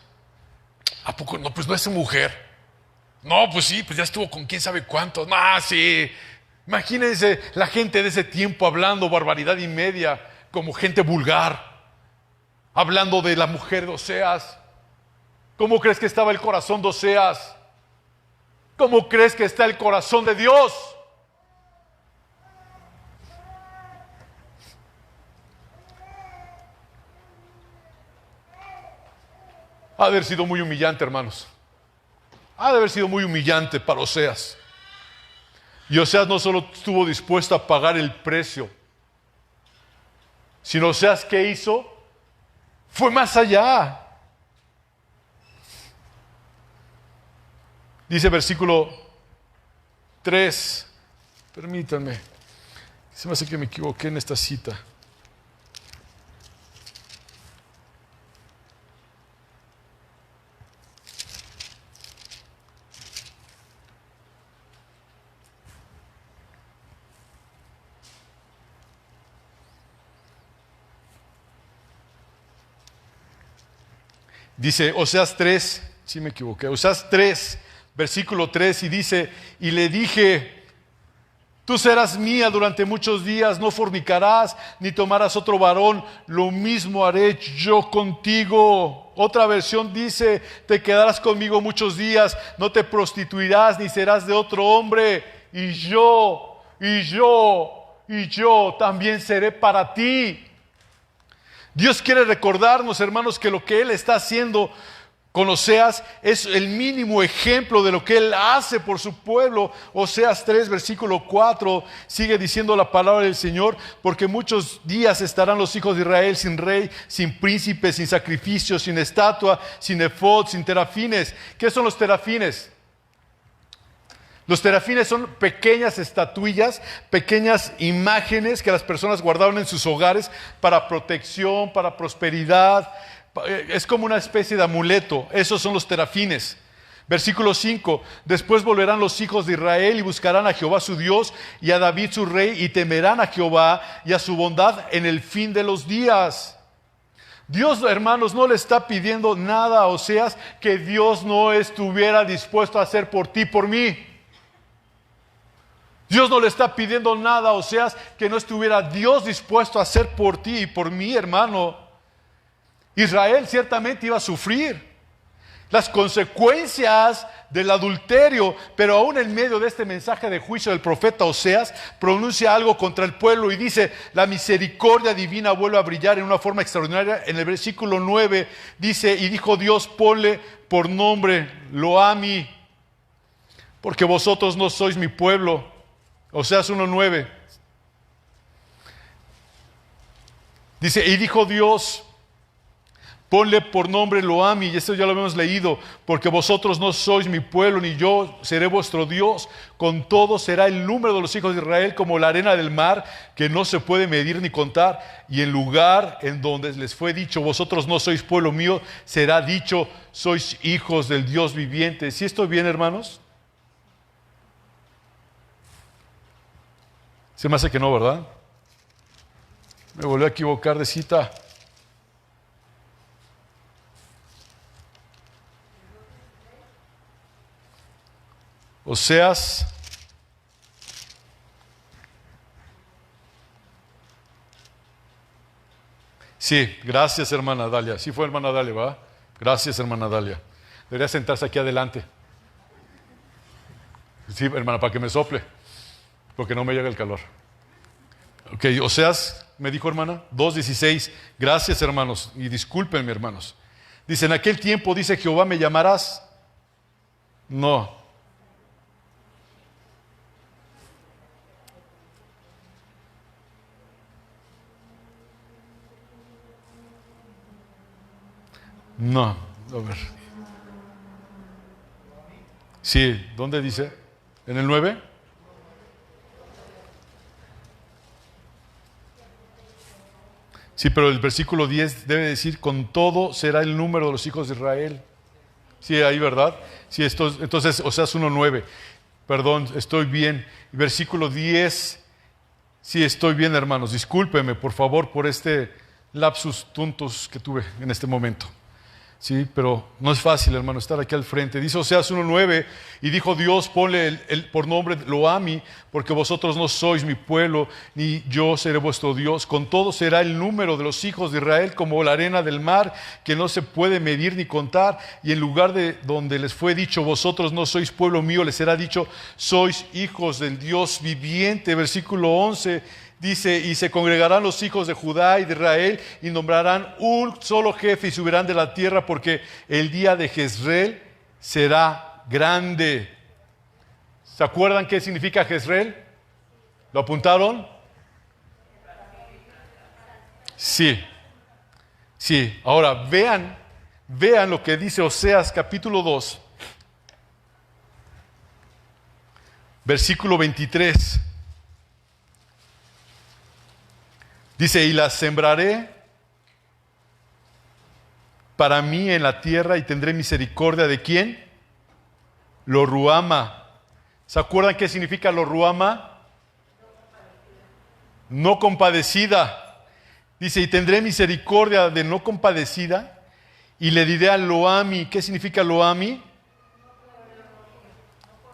¿A poco no? Pues no es su mujer. No, pues sí, pues ya estuvo con quién sabe cuántos. No, sí. Imagínense la gente de ese tiempo hablando barbaridad y media, como gente vulgar, hablando de la mujer de Oseas. ¿Cómo crees que estaba el corazón de Oseas? ¿Cómo crees que está el corazón de Dios? Ha de haber sido muy humillante, hermanos. Ha de haber sido muy humillante para Oseas. Y Oseas no solo estuvo dispuesto a pagar el precio, sino Oseas, ¿qué hizo? Fue más allá. Dice versículo 3. Permítanme. Se me hace que me equivoqué en esta cita. Dice Oseas 3, sí me equivoqué, Oseas 3, versículo 3, y dice, y le dije, tú serás mía durante muchos días, no fornicarás, ni tomarás otro varón, lo mismo haré yo contigo. Otra versión dice, te quedarás conmigo muchos días, no te prostituirás, ni serás de otro hombre, y yo también seré para ti. Dios quiere recordarnos, hermanos, que lo que Él está haciendo con Oseas es el mínimo ejemplo de lo que Él hace por su pueblo. Oseas 3, versículo 4, sigue diciendo la palabra del Señor, porque muchos días estarán los hijos de Israel sin rey, sin príncipe, sin sacrificio, sin estatua, sin efod, sin terafines. ¿Qué son los terafines? Los terafines son pequeñas estatuillas, pequeñas imágenes que las personas guardaban en sus hogares para protección, para prosperidad. Es como una especie de amuleto. Esos son los terafines. Versículo 5. Después volverán los hijos de Israel y buscarán a Jehová su Dios y a David su rey y temerán a Jehová y a su bondad en el fin de los días. Dios, hermanos, no le está pidiendo nada a Oseas que Dios no estuviera dispuesto a hacer por ti, por mí. Dios no le está pidiendo nada a Oseas que no estuviera Dios dispuesto a hacer por ti y por mí, hermano. Israel ciertamente iba a sufrir las consecuencias del adulterio, pero aún en medio de este mensaje de juicio del profeta Oseas, pronuncia algo contra el pueblo y dice: la misericordia divina vuelve a brillar en una forma extraordinaria. En el versículo 9 dice: y dijo Dios, ponle por nombre Lo-Ami, porque vosotros no sois mi pueblo. Oseas 1:9 dice: y dijo Dios, ponle por nombre Lo-Ami, y esto ya lo hemos leído, porque vosotros no sois mi pueblo, ni yo seré vuestro Dios. Con todo será el número de los hijos de Israel como la arena del mar, que no se puede medir ni contar. Y en lugar en donde les fue dicho, vosotros no sois pueblo mío, será dicho, sois hijos del Dios viviente. ¿Sí estoy bien, hermanos? Se me hace que no, ¿verdad? Me volví a equivocar de cita. Oseas sí, gracias hermana Dalia. Sí fue hermana Dalia, ¿verdad? Gracias hermana Dalia. Debería sentarse aquí adelante. Sí, hermana, para que me sople, porque no me llega el calor. Ok, Oseas, me dijo hermana, 2:16. Gracias hermanos, y discúlpenme hermanos. Dice: en aquel tiempo, dice Jehová, ¿me llamarás? No. No, a ver. Sí, ¿dónde dice? ¿En el 9? Sí, pero el versículo 10 debe decir: con todo será el número de los hijos de Israel. Sí, ahí, ¿verdad? Sí, entonces, Oseas 1:9. Perdón, estoy bien. Versículo 10. Sí, estoy bien, hermanos. Discúlpeme, por favor, por este lapsus tuntus que tuve en este momento. Sí, pero no es fácil, hermano, estar aquí al frente. Dice Oseas 1:9, y dijo Dios, ponle por nombre Lo-Ami, porque vosotros no sois mi pueblo, ni yo seré vuestro Dios. Con todo será el número de los hijos de Israel como la arena del mar, que no se puede medir ni contar. Y en lugar de donde les fue dicho, vosotros no sois pueblo mío, les será dicho, sois hijos del Dios viviente. Versículo 11. Dice: y se congregarán los hijos de Judá y de Israel, y nombrarán un solo jefe, y subirán de la tierra, porque el día de Jezreel será grande. ¿Se acuerdan qué significa Jezreel? ¿Lo apuntaron? Sí. Sí. Ahora vean lo que dice Oseas capítulo 2, versículo 23. Dice: y las sembraré para mí en la tierra, y tendré misericordia ¿de quién? Lo-Ruama. ¿Se acuerdan qué significa Lo-Ruama? No compadecida. Dice: y tendré misericordia de no compadecida, y le diré a Lo-Ami. ¿Qué significa Lo-Ami?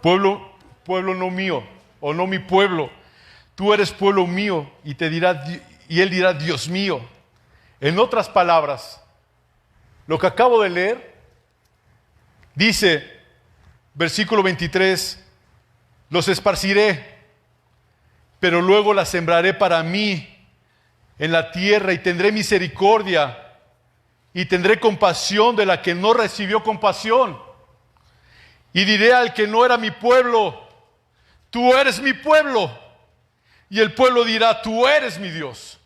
Pueblo no mío, o no mi pueblo. Tú eres pueblo mío, y él dirá, Dios mío. En otras palabras, lo que acabo de leer dice, versículo 23, los esparciré, pero luego las sembraré para mí en la tierra, y tendré misericordia y tendré compasión de la que no recibió compasión. Y diré al que no era mi pueblo, tú eres mi pueblo. Y el pueblo dirá, tú eres mi Dios.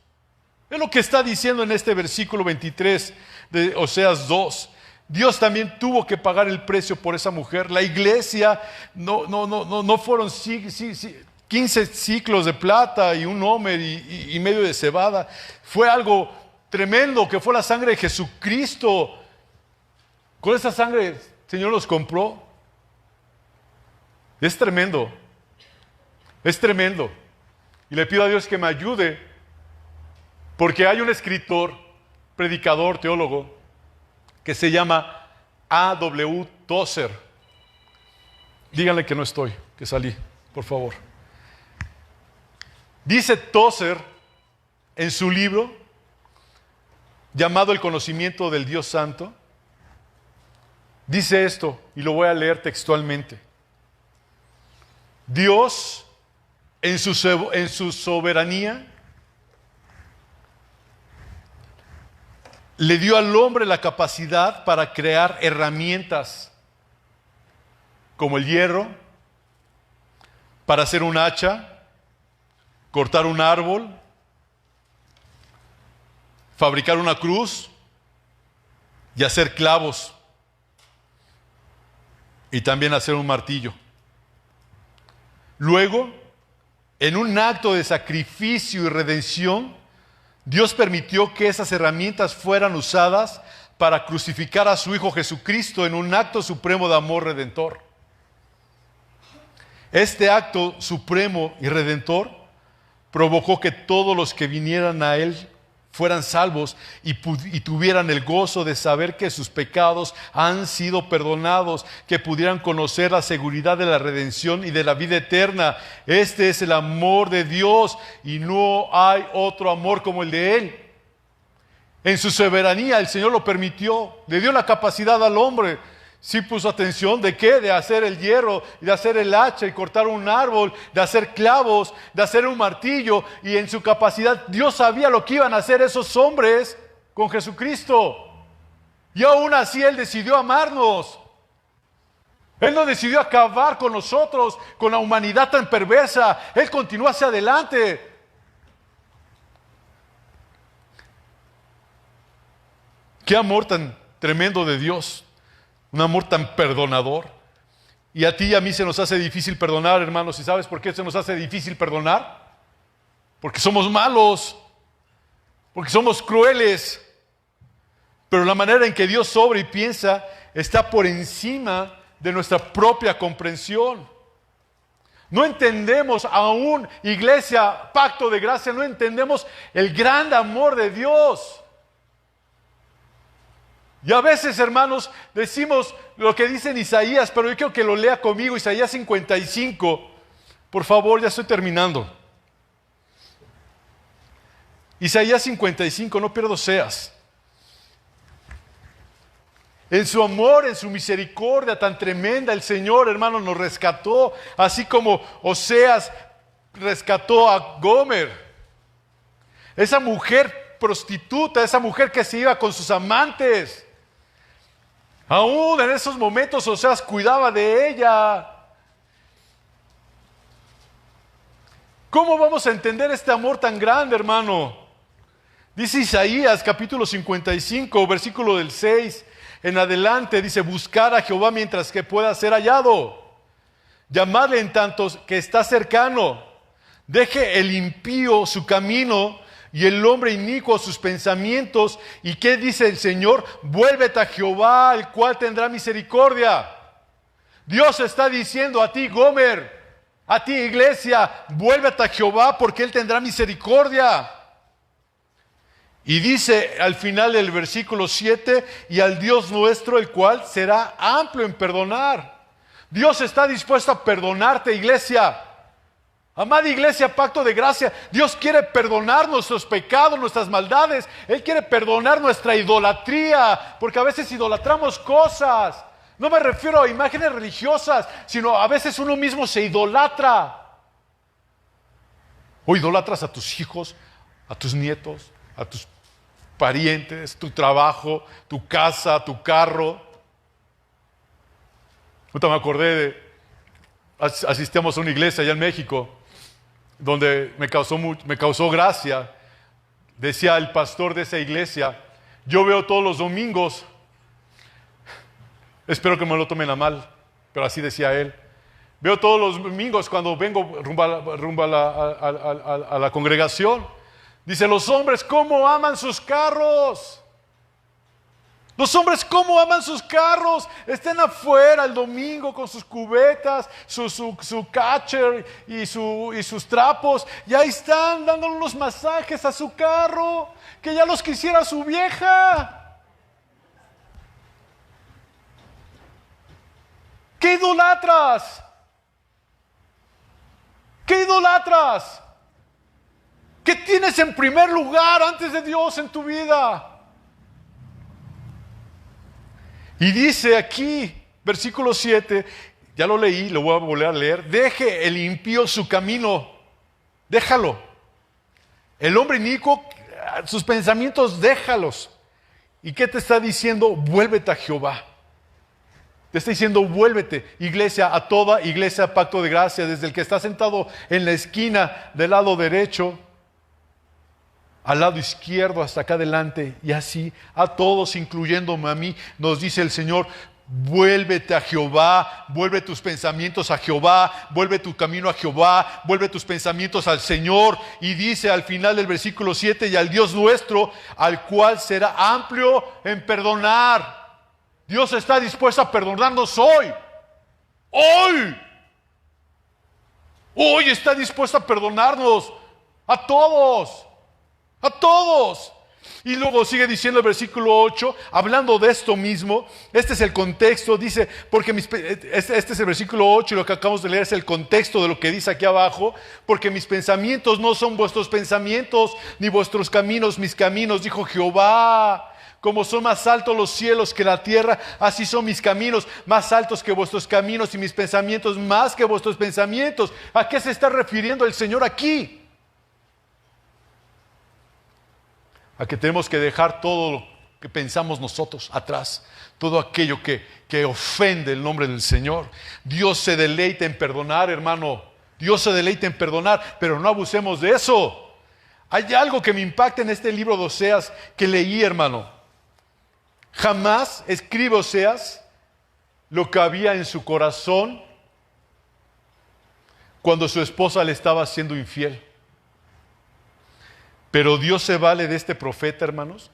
Es lo que está diciendo en este versículo 23 de Oseas 2. Dios también tuvo que pagar el precio por esa mujer. La iglesia no fueron 15 ciclos de plata y un homer y medio de cebada. Fue algo tremendo, que fue la sangre de Jesucristo. Con esa sangre el Señor los compró. Es tremendo. Es tremendo. Y le pido a Dios que me ayude, porque hay un escritor, predicador, teólogo, que se llama A.W. Tozer. Díganle que no estoy, que salí, por favor. Dice Tozer en su libro llamado El conocimiento del Dios Santo, dice esto, y lo voy a leer textualmente. Dios, en su soberanía, le dio al hombre la capacidad para crear herramientas como el hierro, para hacer un hacha, cortar un árbol, fabricar una cruz y hacer clavos, y también hacer un martillo. Luego, en un acto de sacrificio y redención, Dios permitió que esas herramientas fueran usadas para crucificar a su Hijo Jesucristo en un acto supremo de amor redentor. Este acto supremo y redentor provocó que todos los que vinieran a Él fueran salvos y tuvieran el gozo de saber que sus pecados han sido perdonados, que pudieran conocer la seguridad de la redención y de la vida eterna. Este es el amor de Dios y no hay otro amor como el de Él. En su soberanía el Señor lo permitió, le dio la capacidad al hombre. Sí puso atención de qué, de hacer el hierro, de hacer el hacha y cortar un árbol, de hacer clavos, de hacer un martillo, y en su capacidad Dios sabía lo que iban a hacer esos hombres con Jesucristo. Y aún así Él decidió amarnos. Él no decidió acabar con nosotros, con la humanidad tan perversa. Él continuó hacia adelante. Qué amor tan tremendo de Dios. Un amor tan perdonador. Y a ti y a mí se nos hace difícil perdonar, hermanos. ¿Y sabes por qué se nos hace difícil perdonar? Porque somos malos. Porque somos crueles. Pero la manera en que Dios obra y piensa está por encima de nuestra propia comprensión. No entendemos aún, iglesia, pacto de gracia, no entendemos el gran amor de Dios. Y a veces, hermanos, decimos lo que dice en Isaías, pero yo quiero que lo lea conmigo, Isaías 55. Por favor, ya estoy terminando. Isaías 55, no pierdo seas. En su amor, en su misericordia tan tremenda, el Señor, hermanos, nos rescató, así como Oseas rescató a Gomer. Esa mujer prostituta, esa mujer que se iba con sus amantes. Aún en esos momentos Oseas cuidaba de ella. ¿Cómo vamos a entender este amor tan grande, hermano? Dice Isaías capítulo 55, versículo del 6 en adelante, dice: buscar a Jehová mientras que pueda ser hallado. Llamadle en tanto que está cercano. Deje el impío su camino y el hombre inicuo sus pensamientos. ¿Y qué dice el Señor? Vuélvete a Jehová, el cual tendrá misericordia. Dios está diciendo a ti, Gomer, a ti, iglesia, vuélvete a Jehová porque Él tendrá misericordia. Y dice al final del versículo 7, y al Dios nuestro, el cual será amplio en perdonar. Dios está dispuesto a perdonarte, iglesia. Amada iglesia, pacto de gracia, Dios quiere perdonar nuestros pecados, nuestras maldades. Él quiere perdonar nuestra idolatría, porque a veces idolatramos cosas. No me refiero a imágenes religiosas, sino a veces uno mismo se idolatra. O idolatras a tus hijos, a tus nietos, a tus parientes, tu trabajo, tu casa, tu carro. Ahorita me acordé asistíamos a una iglesia allá en México, donde me causó gracia. Decía el pastor de esa iglesia: yo veo todos los domingos, espero que me lo tomen a mal, pero así decía él, veo todos los domingos cuando vengo rumbo a la congregación, dice: los hombres cómo aman sus carros. Los hombres cómo aman sus carros. Estén afuera el domingo con sus cubetas, su catcher y sus trapos. Y ahí están dándole unos masajes a su carro, que ya los quisiera su vieja. ¿Qué idolatras? ¿Qué idolatras? ¿Qué tienes en primer lugar antes de Dios en tu vida? Y dice aquí, versículo 7, ya lo leí, lo voy a volver a leer. Deje el impío su camino, déjalo. El hombre inicuo, sus pensamientos, déjalos. ¿Y qué te está diciendo? Vuélvete a Jehová. Te está diciendo, vuélvete, iglesia, a toda iglesia Pacto de Gracia, desde el que está sentado en la esquina del lado derecho, al lado izquierdo, hasta acá adelante, y así, a todos, incluyéndome a mí, nos dice el Señor, vuélvete a Jehová, vuelve tus pensamientos a Jehová, vuelve tu camino a Jehová, vuelve tus pensamientos al Señor. Y dice al final del versículo 7, y al Dios nuestro, al cual será amplio en perdonar. Dios está dispuesto a perdonarnos hoy. Hoy está dispuesto a perdonarnos a todos. A todos. Y luego sigue diciendo el versículo 8, hablando de esto mismo. Este es el contexto, dice, porque este es el versículo 8 y lo que acabamos de leer es el contexto de lo que dice aquí abajo. Porque mis pensamientos no son vuestros pensamientos, ni vuestros caminos mis caminos, dijo Jehová. Como son más altos los cielos que la tierra, así son mis caminos más altos que vuestros caminos y mis pensamientos más que vuestros pensamientos. ¿A qué se está refiriendo el Señor aquí? A que tenemos que dejar todo lo que pensamos nosotros atrás, todo aquello que ofende el nombre del Señor. Dios se deleita en perdonar, hermano. Dios se deleita en perdonar, pero no abusemos de eso. Hay algo que me impacta en este libro de Oseas que leí, hermano. Jamás escribe Oseas lo que había en su corazón cuando su esposa le estaba siendo infiel. Pero Dios se vale de este profeta, hermanos,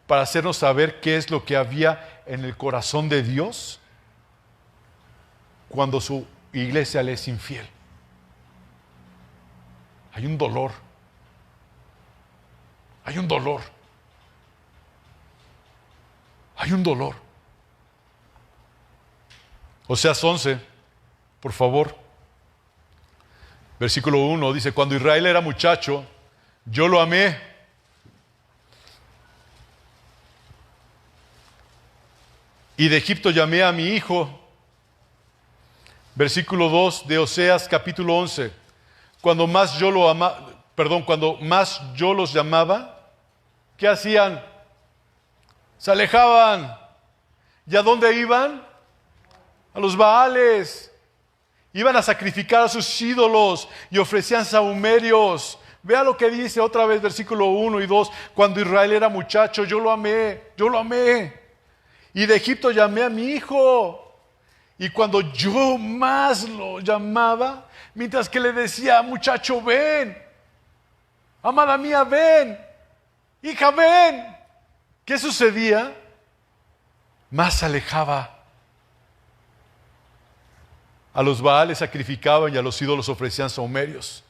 para hacernos saber qué es lo que había en el corazón de Dios cuando su iglesia le es infiel. Hay un dolor. Hay un dolor. Hay un dolor. Oseas 11, por favor. Versículo 1 dice, cuando Israel era muchacho, yo lo amé. Y de Egipto llamé a mi hijo. Versículo 2 de Oseas capítulo 11. Cuando más yo los llamaba, ¿qué hacían? Se alejaban. ¿Y a dónde iban? A los Baales. Iban a sacrificar a sus ídolos y ofrecían sahumerios. Vea lo que dice otra vez, versículo 1 y 2. Cuando Israel era muchacho, yo lo amé. Y de Egipto llamé a mi hijo. Y cuando yo más lo llamaba, mientras que le decía, muchacho, ven. Amada mía, ven. Hija, ven. ¿Qué sucedía? Más se alejaba. A los Baales sacrificaban y a los ídolos ofrecían sahumerios.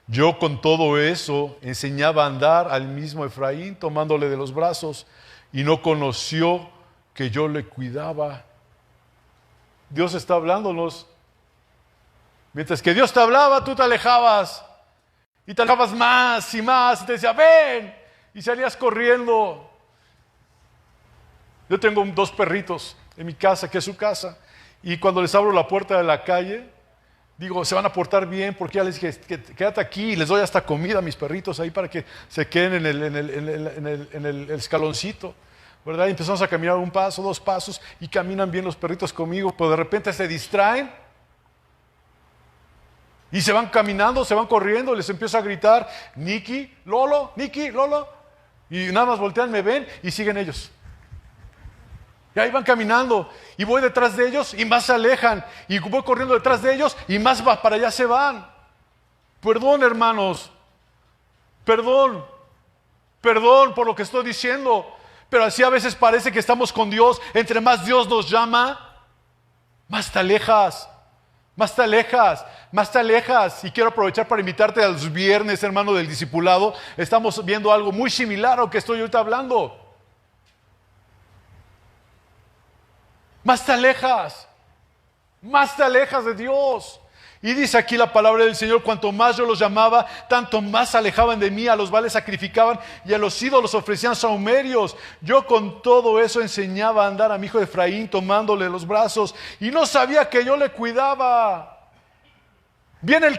Yo con todo eso enseñaba a andar al mismo Efraín, tomándole de los brazos, y no conoció que yo le cuidaba. Dios está hablándonos. Mientras que Dios te hablaba, tú te alejabas. Y te alejabas más y más. Y te decía, ven. Y salías corriendo. Yo tengo 2 perritos en mi casa, que es su casa. Y cuando les abro la puerta de la calle, digo, se van a portar bien, porque ya les dije, quédate aquí, y les doy hasta comida a mis perritos ahí para que se queden en el escaloncito, ¿verdad? Y empezamos a caminar 1 paso, 2 pasos, y caminan bien los perritos conmigo, pero de repente se distraen, y se van caminando, se van corriendo, les empiezo a gritar, Niki, Lolo, y nada más voltean, me ven, y siguen ellos. Y ahí van caminando, y voy detrás de ellos, y más se alejan, y voy corriendo detrás de ellos, y más para allá se van. Perdón, hermanos, perdón por lo que estoy diciendo, pero así a veces parece que estamos con Dios. Entre más Dios nos llama, más te alejas, y quiero aprovechar para invitarte a los viernes, hermano, del discipulado. Estamos viendo algo muy similar a lo que estoy ahorita hablando. Más te alejas de Dios. Y dice aquí la palabra del Señor: cuanto más yo los llamaba, tanto más se alejaban de mí. A los baales sacrificaban y a los ídolos ofrecían sahumerios. Yo con todo eso enseñaba a andar a mi hijo Efraín, tomándole los brazos, y no sabía que yo le cuidaba. Viene un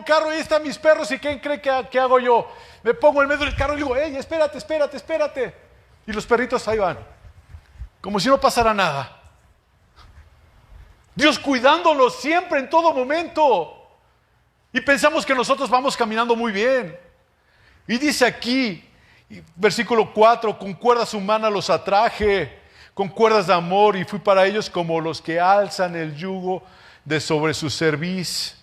carro, y ahí están mis perros, ¿y quién cree que hago yo? Me pongo en medio del carro y digo: ¡Ey, espérate! Y los perritos ahí van, como si no pasara nada. Dios cuidándolos siempre, en todo momento. Y pensamos que nosotros vamos caminando muy bien. Y dice aquí, versículo 4: con cuerdas humanas los atraje, con cuerdas de amor, y fui para ellos como los que alzan el yugo de sobre su cerviz.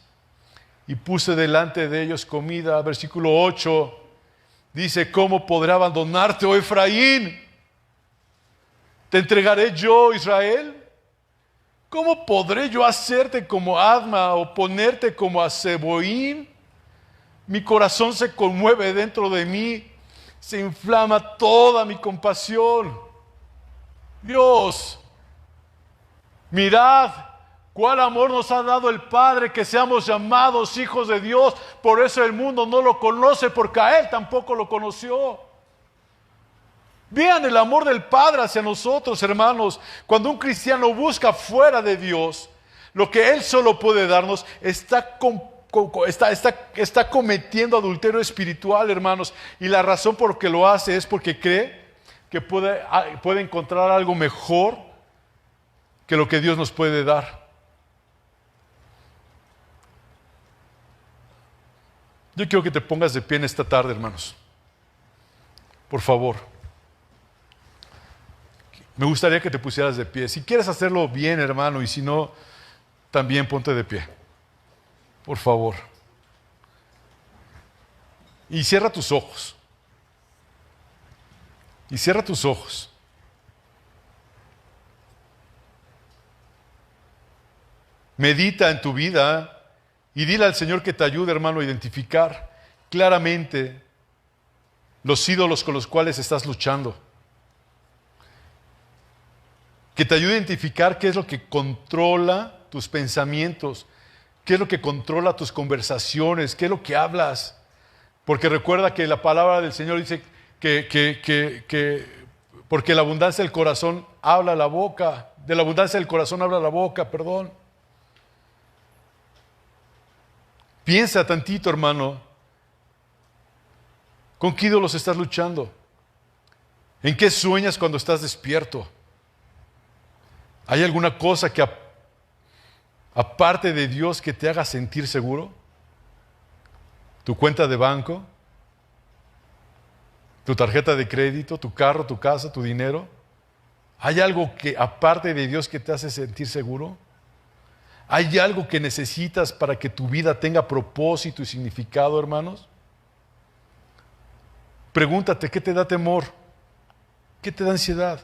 Y puse delante de ellos comida. Versículo 8 dice: ¿cómo podré abandonarte, oh Efraín? ¿Te entregaré yo, Israel? ¿Cómo podré yo hacerte como Adma o ponerte como a Zeboim? Mi corazón se conmueve dentro de mí, se inflama toda mi compasión. Dios, mirad cuál amor nos ha dado el Padre, que seamos llamados hijos de Dios. Por eso el mundo no lo conoce, porque a Él tampoco lo conoció. Vean el amor del Padre hacia nosotros, hermanos. Cuando un cristiano busca fuera de Dios lo que Él solo puede darnos, está cometiendo adulterio espiritual, hermanos. Y la razón por la que lo hace es porque cree que puede encontrar algo mejor que lo que Dios nos puede dar. Yo quiero que te pongas de pie en esta tarde, hermanos. Por favor. Me gustaría que te pusieras de pie. Si quieres hacerlo bien, hermano, y si no, también ponte de pie. Por favor. Y cierra tus ojos. Medita en tu vida y dile al Señor que te ayude, hermano, a identificar claramente los ídolos con los cuales estás luchando. Que te ayude a identificar qué es lo que controla tus pensamientos, qué es lo que controla tus conversaciones, qué es lo que hablas. Porque recuerda que la palabra del Señor dice que porque la abundancia del corazón habla la boca, de la abundancia del corazón habla la boca, perdón. Piensa tantito, hermano, ¿con qué ídolos estás luchando? ¿En qué sueñas cuando estás despierto? ¿Hay alguna cosa que aparte de Dios que te haga sentir seguro? ¿Tu cuenta de banco? ¿Tu tarjeta de crédito? ¿Tu carro? ¿Tu casa? ¿Tu dinero? ¿Hay algo que aparte de Dios que te hace sentir seguro? ¿Hay algo que necesitas para que tu vida tenga propósito y significado, hermanos? Pregúntate, ¿qué te da temor? ¿Qué te da ansiedad?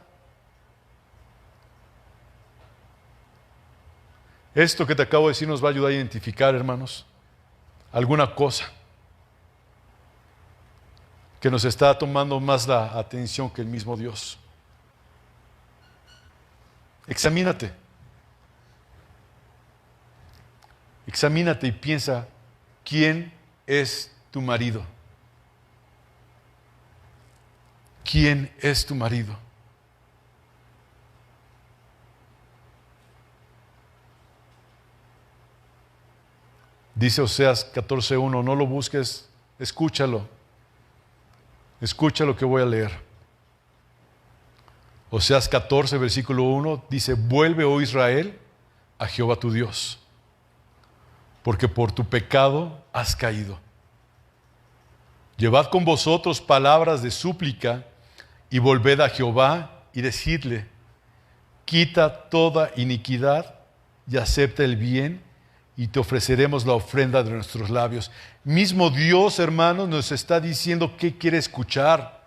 Esto que te acabo de decir nos va a ayudar a identificar, hermanos, alguna cosa que nos está tomando más la atención que el mismo Dios. Examínate y piensa, ¿quién es tu marido? ¿Quién es tu marido? Dice Oseas 14:1, no lo busques, escúchalo. Escucha lo que voy a leer. Oseas 14, versículo 1, dice: vuelve, oh Israel, a Jehová tu Dios, porque por tu pecado has caído. Llevad con vosotros palabras de súplica y volved a Jehová y decidle: quita toda iniquidad y acepta el bien, y te ofreceremos la ofrenda de nuestros labios. Mismo Dios, hermanos, nos está diciendo qué quiere escuchar.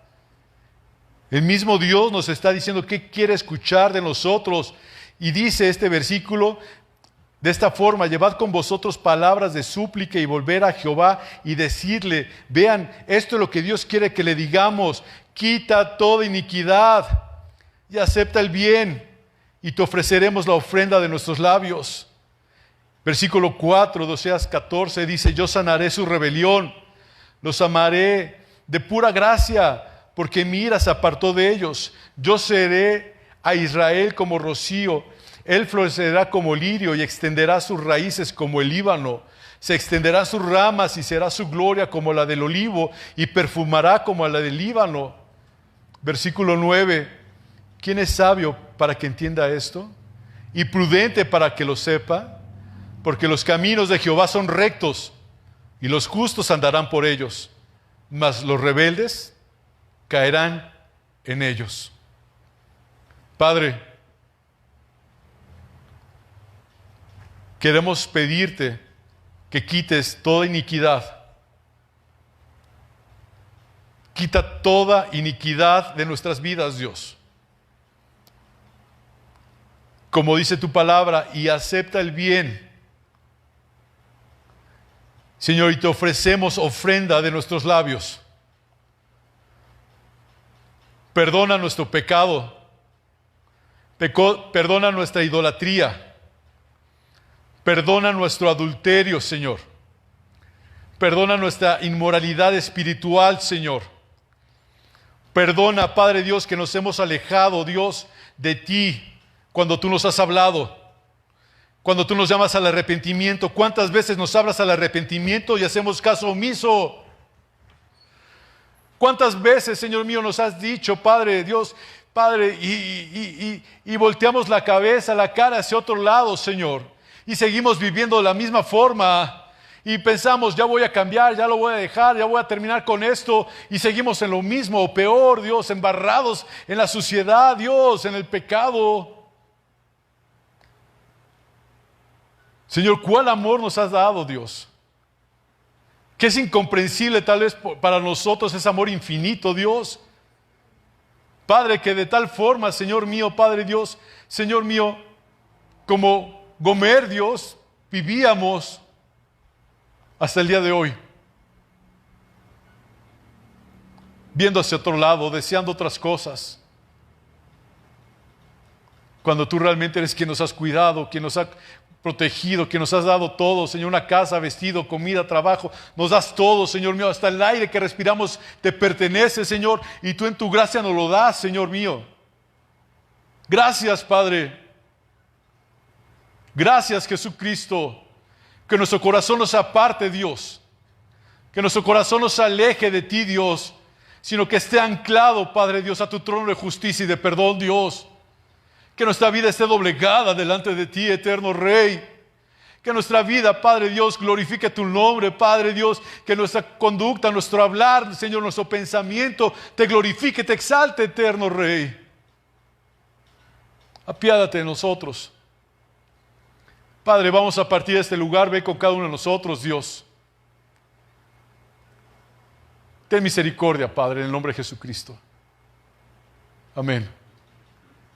El mismo Dios nos está diciendo qué quiere escuchar de nosotros. Y dice este versículo de esta forma: llevad con vosotros palabras de súplica y volver a Jehová y decirle. Vean, esto es lo que Dios quiere que le digamos: quita toda iniquidad y acepta el bien, y te ofreceremos la ofrenda de nuestros labios. Versículo 4 de Oseas 14 dice: yo sanaré su rebelión, los amaré de pura gracia, porque mi ira se apartó de ellos. Yo seré a Israel como rocío, él florecerá como lirio y extenderá sus raíces como el Líbano. Se extenderán sus ramas y será su gloria como la del olivo y perfumará como la del Líbano. Versículo 9. ¿Quién es sabio para que entienda esto? Y prudente para que lo sepa. Porque los caminos de Jehová son rectos y los justos andarán por ellos, mas los rebeldes caerán en ellos. Padre, queremos pedirte que quites toda iniquidad. Quita toda iniquidad de nuestras vidas, Dios. Como dice tu palabra, y acepta el bien. Señor, y te ofrecemos ofrenda de nuestros labios. Perdona nuestro pecado. Perdona nuestra idolatría. Perdona nuestro adulterio, Señor. Perdona nuestra inmoralidad espiritual, Señor. Perdona, Padre Dios, que nos hemos alejado, Dios, de ti cuando tú nos has hablado. Cuando tú nos llamas al arrepentimiento. ¿Cuántas veces nos hablas al arrepentimiento y hacemos caso omiso? ¿Cuántas veces, Señor mío, nos has dicho, Padre Dios, Padre, y volteamos la cabeza, la cara hacia otro lado, Señor? Y seguimos viviendo de la misma forma y pensamos, ya voy a cambiar, ya lo voy a dejar, ya voy a terminar con esto, y seguimos en lo mismo o peor, Dios, embarrados en la suciedad, Dios, en el pecado. Señor, ¿cuál amor nos has dado, Dios? Que es incomprensible tal vez para nosotros ese amor infinito, Dios. Padre, que de tal forma, Señor mío, Padre Dios, Señor mío, como Gomer, Dios, vivíamos hasta el día de hoy, viendo hacia otro lado, deseando otras cosas, cuando tú realmente eres quien nos has cuidado, quien nos ha protegido, quien nos has dado todo, Señor, una casa, vestido, comida, trabajo, nos das todo, Señor mío, hasta el aire que respiramos te pertenece, Señor, y tú en tu gracia nos lo das, Señor mío. Gracias, Padre. Gracias, Jesucristo, que nuestro corazón no se aparte, Dios, que nuestro corazón no se aleje de ti, Dios, sino que esté anclado, Padre Dios, a tu trono de justicia y de perdón, Dios, que nuestra vida esté doblegada delante de ti, eterno Rey, que nuestra vida, Padre Dios, glorifique tu nombre, Padre Dios, que nuestra conducta, nuestro hablar, Señor, nuestro pensamiento, te glorifique, te exalte, eterno Rey. Apiádate de nosotros. Padre, vamos a partir de este lugar, ve con cada uno de nosotros, Dios. Ten misericordia, Padre, en el nombre de Jesucristo. Amén.